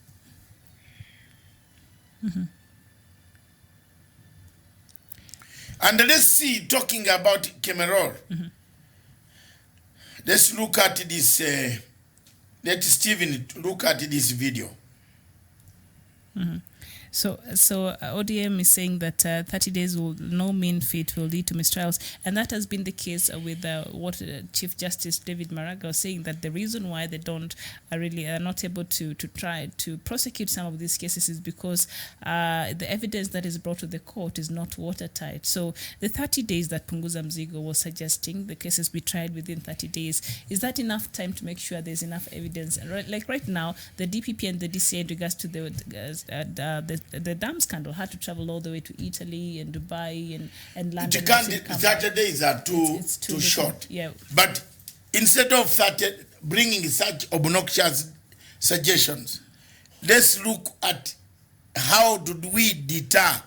And let's see, talking about Kemerol. Let's look at this, let Stephen look at this video. So ODM is saying that 30 days will no mean feat will lead to mistrials, and that has been the case with what Chief Justice David Maraga was saying, that the reason why they are not able to try to prosecute some of these cases is because the evidence that is brought to the court is not watertight. So the 30 days that Punguza Mzigo was suggesting the cases be tried within 30 days, is that enough time to make sure there's enough evidence? Like right now, the DPP and the DCA in regards to the dam scandal had to travel all the way to Italy and Dubai and London. 30 days are too short. Yeah. But instead of bringing such obnoxious suggestions, let's look at how do we deter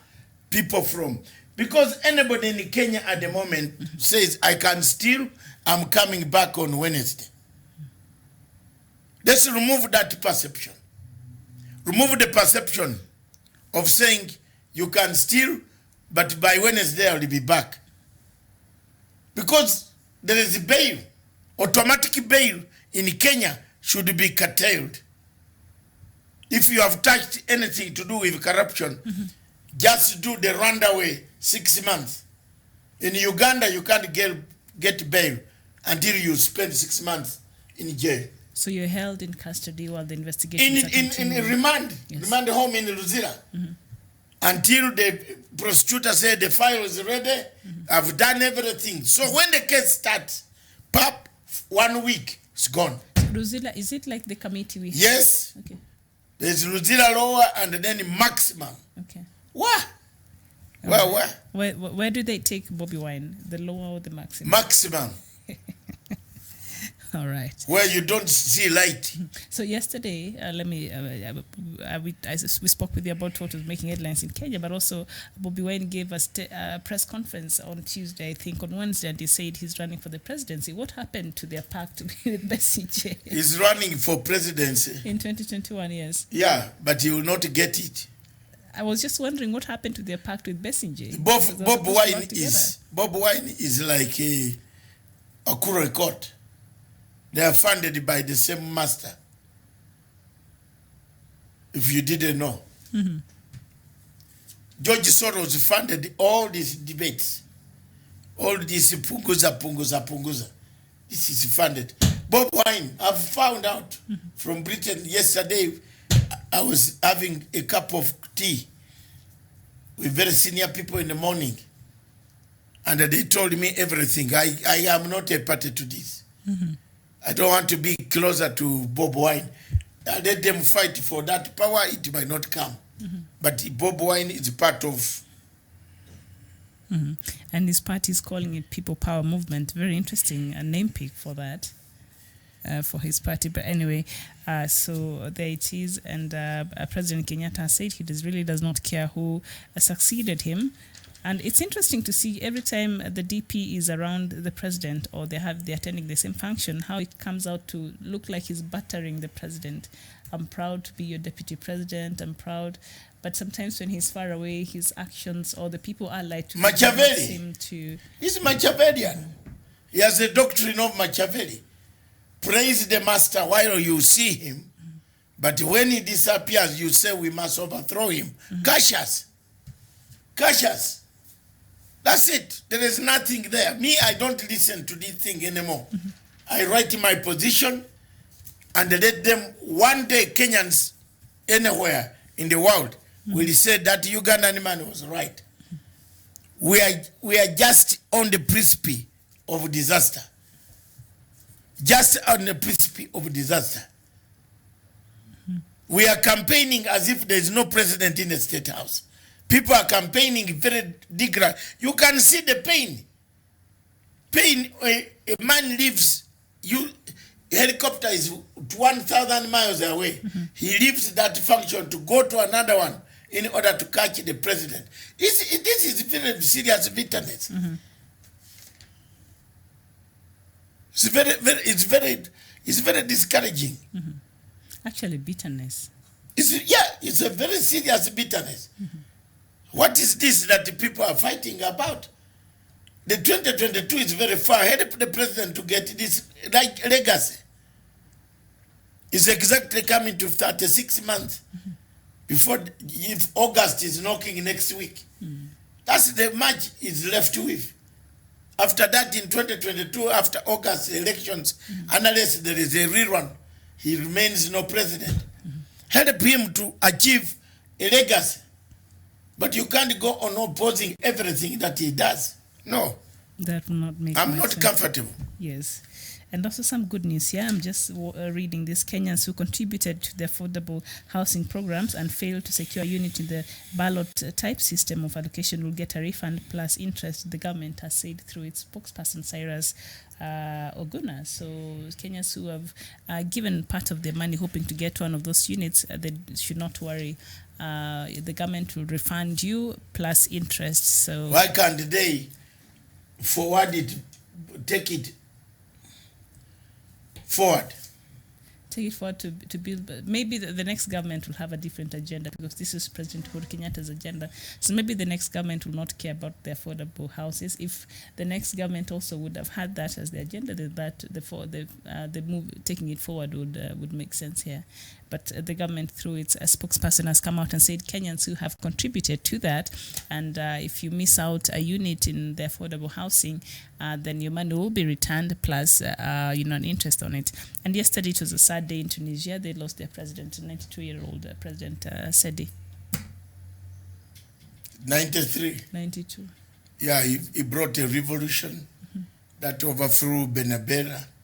people from. Because anybody in Kenya at the moment says, I can steal, I'm coming back on Wednesday. Let's remove that perception. Remove the perception of saying you can steal, but by Wednesday I'll be back. Because there is bail. Automatic bail in Kenya should be curtailed. If you have touched anything to do with corruption, just do the runaway 6 months. In Uganda, you can't get bail until you spend 6 months in jail. So you're held in custody while the investigation in remand, yes. Remand home in Luzira, until the prosecutor said the file is ready. I've done everything. So when the case starts, pop, 1 week, it's gone. Luzira, is it like the committee we have? Yes. Okay. There's Luzira lower and then maximum. Okay. What? Where do they take Bobby Wine? The lower or the maximum? Maximum. All right. Where you don't see light. So yesterday, we spoke with you about what was making headlines in Kenya, but also Bobby Wine gave us a press conference on Tuesday, I think on Wednesday, and he said he's running for the presidency. What happened to their pact with Besigye? He's running for presidency. In 2021, yes. Yeah, but he will not get it. I was just wondering what happened to their pact with Besigye. Bob Wine is like a Kure court. They are funded by the same master. If you didn't know. George Soros funded all these debates. All these punguza. This is funded. Bob Wine, I've found out from Britain yesterday. I was having a cup of tea with very senior people in the morning. And they told me everything. I am not a party to this. I don't want to be closer to Bob Wine. I let them fight for that power. It might not come. But Bob Wine is part of... And his party is calling it People Power Movement. Very interesting, a name pick for that, for his party. But anyway, so there it is. And President Kenyatta said he really does not care who succeeded him. And it's interesting to see every time the DP is around the president or they're attending the same function, how it comes out to look like he's battering the president. I'm proud to be your deputy president. I'm proud. But sometimes when he's far away, his actions or the people allied to Machiavelli. him to... He's Machiavellian. He has a doctrine of Machiavelli. Praise the master while you see him, but when he disappears, you say we must overthrow him. Cautious. Cautious. That's it. There is nothing there. Me, I don't listen to this thing anymore. I write my position and let them, one day Kenyans anywhere in the world will say that Ugandan man was right. We are just on the precipice of disaster. Just on the precipice of disaster. We are campaigning as if there is no president in the State House. People are campaigning very dignified. You can see the pain. Pain, a man lives, helicopter is 1,000 miles away. He leaves that function to go to another one in order to catch the president. This is very serious bitterness. It's very discouraging. Actually, bitterness. It's a very serious bitterness. What is this that the people are fighting about? The 2022 is very far. Help the president to get this legacy. It's exactly coming to 36 months before, if August is knocking next week. That's the much is left with. After that, in 2022, after August elections, unless there is a rerun, he remains no president. Help him to achieve a legacy. But you can't go on opposing everything that he does. No. That will not make I'm not sense. comfortable. Yes. And also some good news here. I'm just reading this. Kenyans who contributed to the affordable housing programs and failed to secure a unit in the ballot type system of allocation will get a refund plus interest, the government has said through its spokesperson, Cyrus Oguna. So Kenyans who have given part of their money hoping to get one of those units, they should not worry. The government will refund you plus interest. So why can't they forward it, take it forward? Take it forward to build. Maybe the next government will have a different agenda because this is President Uhuru Kenyatta's agenda. So maybe the next government will not care about the affordable houses. If the next government also would have had that as the agenda, then that the move taking it forward would make sense here. But the government, through its spokesperson, has come out and said Kenyans who have contributed to that, and if you miss out a unit in the affordable housing, then your money will be returned plus an interest on it. And yesterday it was a sad day in Tunisia. They lost their president, 92-year-old President Sedi. 93. 92. Yeah, he brought a revolution that overthrew Ben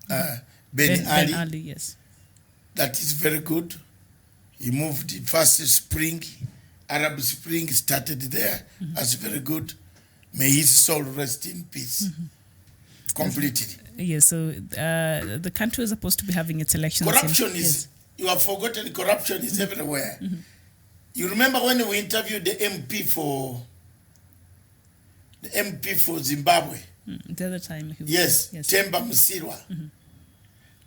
Ali. Yes. That is very good. He moved the first spring, Arab Spring started there. That's very good. May his soul rest in peace. Completely. Yes, so the country was supposed to be having its elections. Corruption is, you have forgotten, corruption is everywhere. You remember when we interviewed the MP for Zimbabwe? The other time. Yes, Temba Musirwa.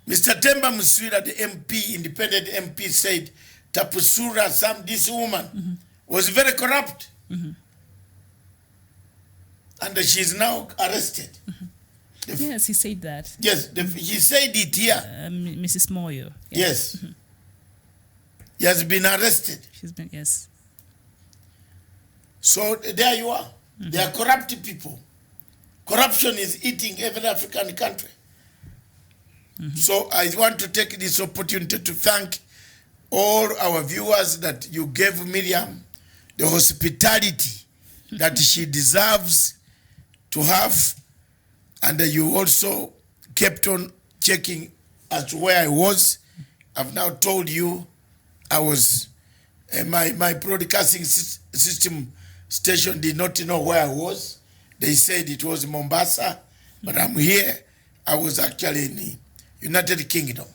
Mr. Temba Muswira, the MP, independent MP, said Tapusura, this woman, was very corrupt. And she's now arrested. Yes, he said that. Yes, he said it here. Mrs. Moyo. Yes. He has been arrested. She's been, yes. So there you are. They are corrupt people. Corruption is eating every African country. So I want to take this opportunity to thank all our viewers that you gave Miriam the hospitality that she deserves to have, and you also kept on checking as to where I was. I've now told you I was, my broadcasting system station did not know where I was. They said it was Mombasa, but I'm here. I was actually in the United Kingdom.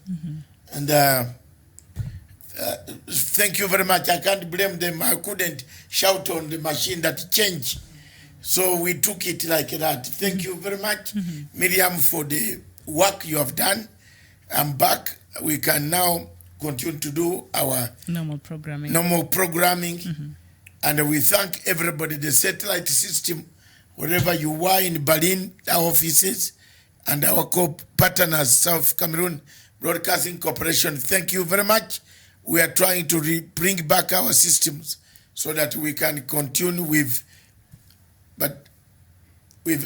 And thank you very much. I can't blame them. I couldn't shout on the machine that changed So we took it like that. Thank you very much, Miriam, for the work you have done. I'm back. We can now continue to do our normal programming. And we thank everybody, the satellite system, wherever you are in Berlin, our offices, and our co-partners, South Cameroon Broadcasting Corporation. Thank you very much. We are trying to bring back our systems so that we can continue with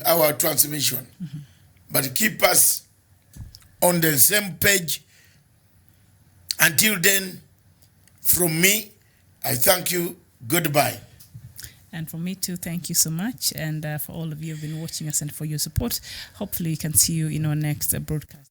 our transmission. But keep us on the same page. Until then, from me, I thank you. Goodbye. And for me too, thank you so much. And for all of you who have been watching us and for your support, hopefully we can see you in our next broadcast.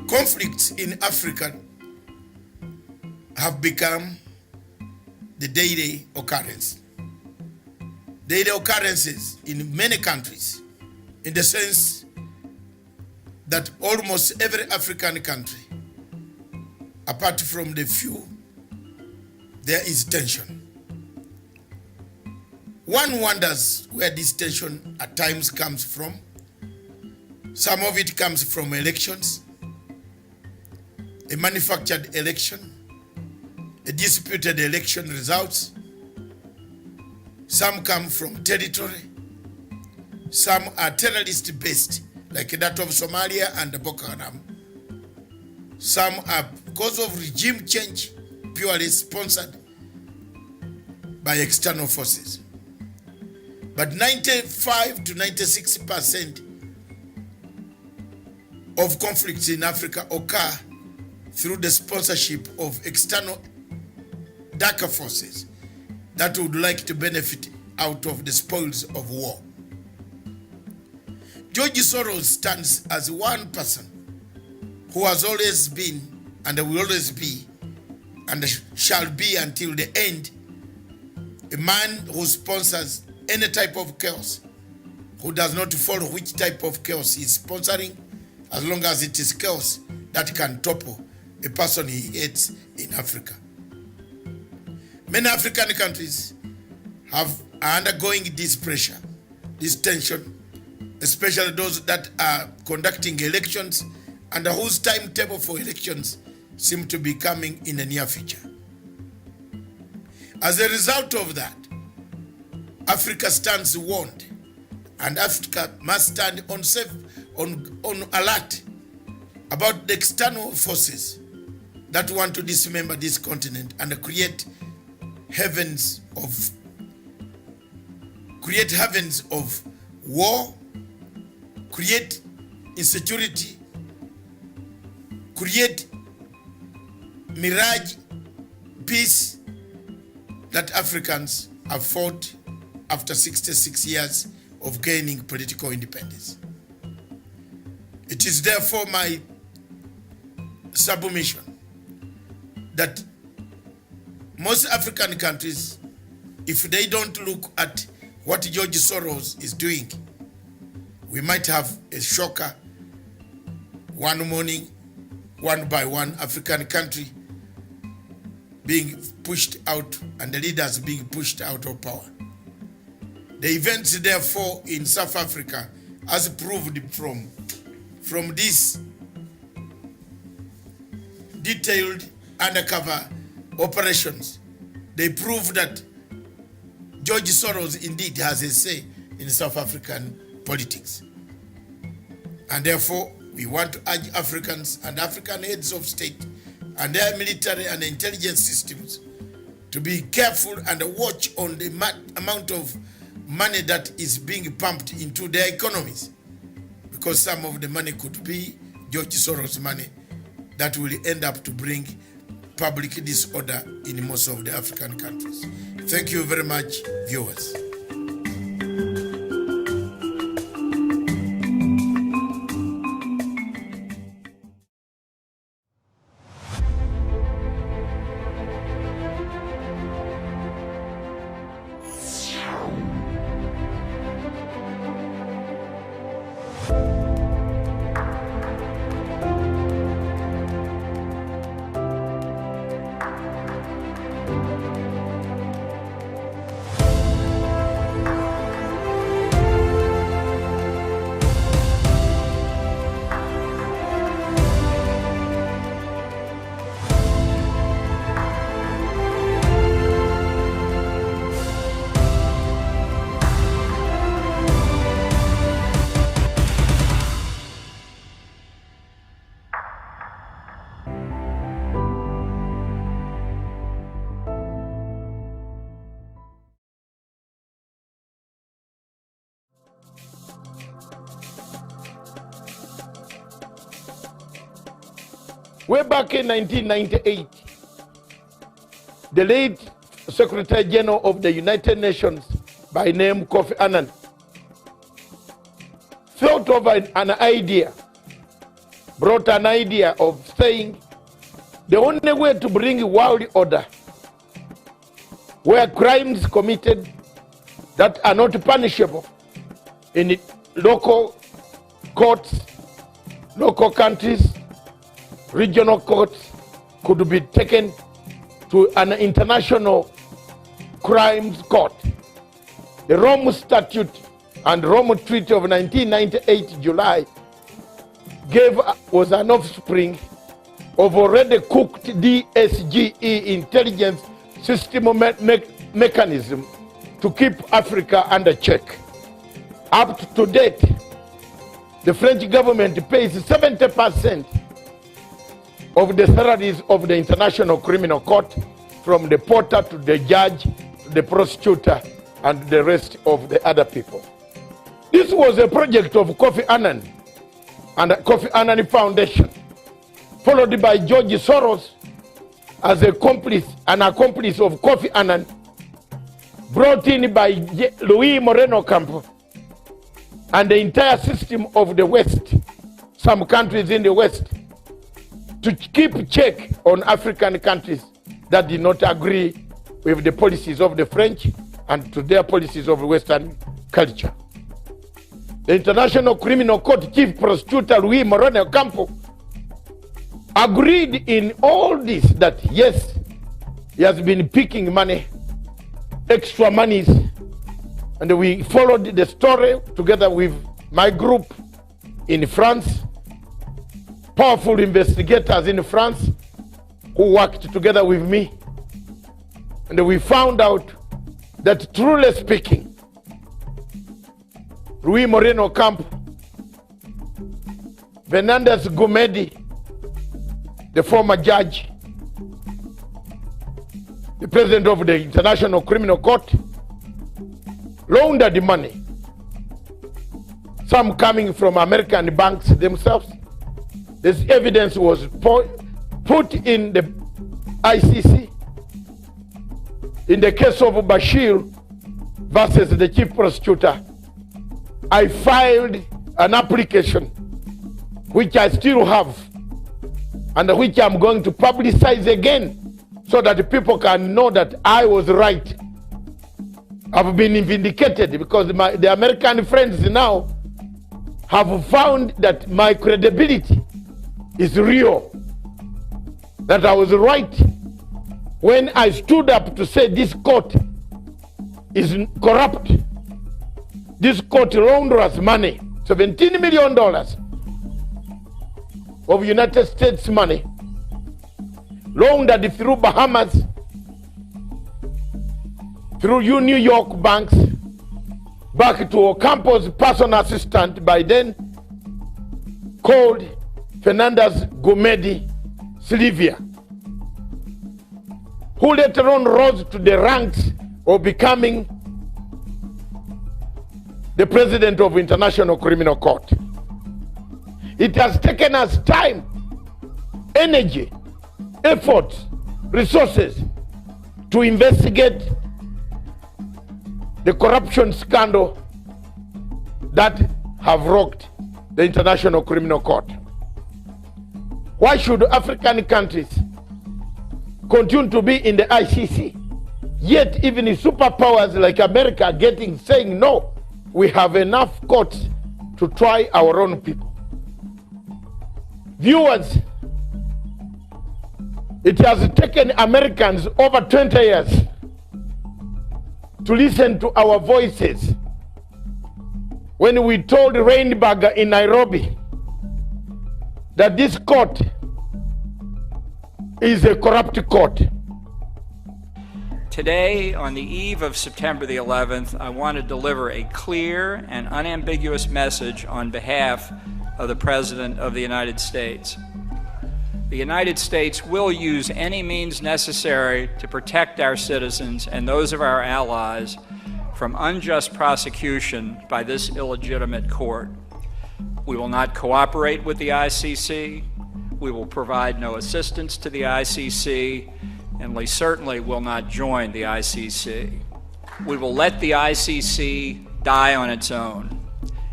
Conflicts in Africa have become the daily occurrence. Daily occurrences in many countries, in the sense that almost every African country, apart from the few, there is tension. One wonders where this tension at times comes from. Some of it comes from elections, a manufactured election, a disputed election results. Some come from territory. Some are terrorist-based, like that of Somalia and Boko Haram. Some are, because of regime change, purely sponsored by external forces. But 95 to 96% of conflicts in Africa occur through the sponsorship of external darker forces that would like to benefit out of the spoils of war. George Soros stands as one person who has always been and will always be and shall be until the end, a man who sponsors any type of chaos, who does not follow which type of chaos he is sponsoring, as long as it is chaos that can topple a person he hates in Africa. Many African countries are undergoing this pressure, this tension, especially those that are conducting elections and whose timetable for elections seem to be coming in the near future. As a result of that, Africa stands warned, and Africa must stand on alert about the external forces that want to dismember this continent and create heavens of war, create insecurity, create mirage peace that Africans have fought after 66 years of gaining political independence. It is therefore my submission that most African countries, if they don't look at what George Soros is doing, we might have a shocker one morning, one by one African country being pushed out and the leaders being pushed out of power. The events therefore in South Africa, as proved from these detailed undercover operations, they prove that George Soros indeed has a say in South African politics. And therefore, we want to urge Africans and African heads of state and their military and intelligence systems to be careful and watch on the amount of money that is being pumped into their economies, because some of the money could be George Soros money that will end up to bring public disorder in most of the African countries. Thank you very much, viewers. Way back in 1998, the late Secretary General of the United Nations by name Kofi Annan thought of an idea, brought an idea of saying the only way to bring world order where crimes committed that are not punishable in local courts, local countries, regional courts could be taken to an international crimes court. The Rome Statute and Rome Treaty of 1998 July was an offspring of already cooked DSGE intelligence system mechanism to keep Africa under check. Up to date, the French government pays 70% of the salaries of the International Criminal Court, from the porter to the judge, to the prosecutor, and the rest of the other people. This was a project of Kofi Annan and the Kofi Annan Foundation, followed by George Soros as an accomplice of Kofi Annan, brought in by Luis Moreno Campo and the entire system of the West, some countries in the West, to keep check on African countries that did not agree with the policies of the French and to their policies of Western culture. The International Criminal Court Chief Prosecutor Luis Moreno Campo agreed in all this that yes, he has been picking money, extra monies, and we followed the story together with my group in France, powerful investigators in France who worked together with me, and we found out that, truly speaking, Luis Moreno Campo, Fernandez Gomedi, the former judge, the president of the International Criminal Court, laundered the money, some coming from American banks themselves. This evidence was put in the ICC. In the case of Bashir versus the chief prosecutor, I filed an application which I still have and which I'm going to publicize again so that people can know that I was right. I've been vindicated because the American friends now have found that my credibility is real, that I was right when I stood up to say this court is corrupt. This court launders money, $17 million of United States money, laundered through Bahamas, through New York banks, back to Ocampo's personal assistant, by then called Fernandez Gomedi Silvia, who later on rose to the ranks of becoming the president of International Criminal Court. It has taken us time, energy, effort, resources to investigate the corruption scandal that have rocked the International Criminal Court. Why should African countries continue to be in the ICC, yet even superpowers like America are saying no, we have enough courts to try our own people? Viewers, it has taken Americans over 20 years to listen to our voices when we told Rainberger in Nairobi that this court is a corrupt court. Today, on the eve of September the 11th, I want to deliver a clear and unambiguous message on behalf of the President of the United States. The United States will use any means necessary to protect our citizens and those of our allies from unjust prosecution by this illegitimate court. We will not cooperate with the ICC. We will provide no assistance to the ICC, and we certainly will not join the ICC. We will let the ICC die on its own.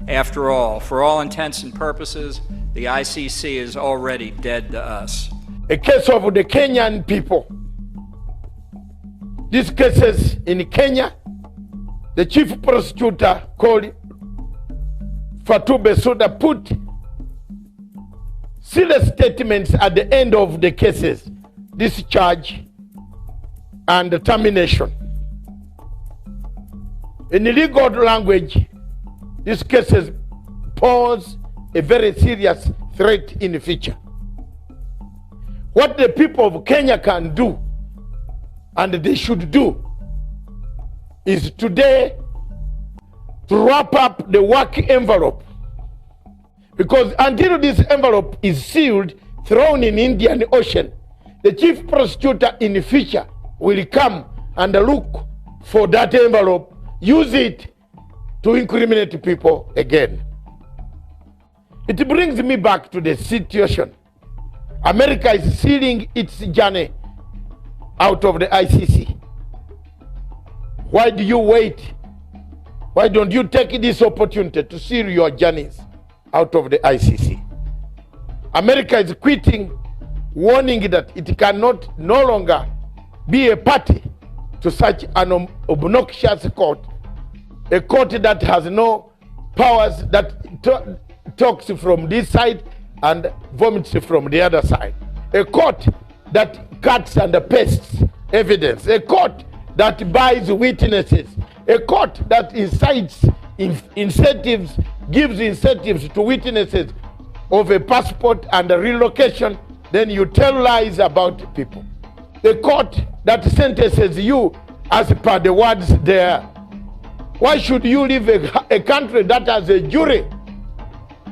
After all, for all intents and purposes, the ICC is already dead to us. A case of the Kenyan people. These cases in Kenya, the chief prosecutor called Fatou Bensouda put serious statements at the end of the cases, discharge and termination. In legal language, these cases pose a very serious threat in the future. What the people of Kenya can do, and they should do, is today to wrap up the work envelope. Because until this envelope is sealed, thrown in Indian Ocean, the chief prosecutor in the future will come and look for that envelope, use it to incriminate people again. It brings me back to the situation. America is sealing its journey out of the ICC. Why do you wait? Why don't you take this opportunity to seal your journeys out of the ICC? America is quitting, warning that it cannot no longer be a party to such an obnoxious court, a court that has no powers, that talks from this side and vomits from the other side, a court that cuts and pastes evidence, a court that buys witnesses, a court that incites incentives, gives incentives to witnesses of a passport and a relocation, then you tell lies about people. A court that sentences you as per the words there. Why should you leave a country that has a jury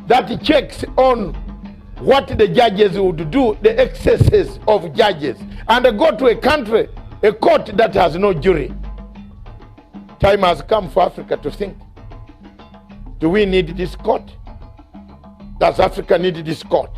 that checks on what the judges would do, the excesses of judges, and go to a country, a court that has no jury? Time has come for Africa to think. Do we need this court? Does Africa need this court?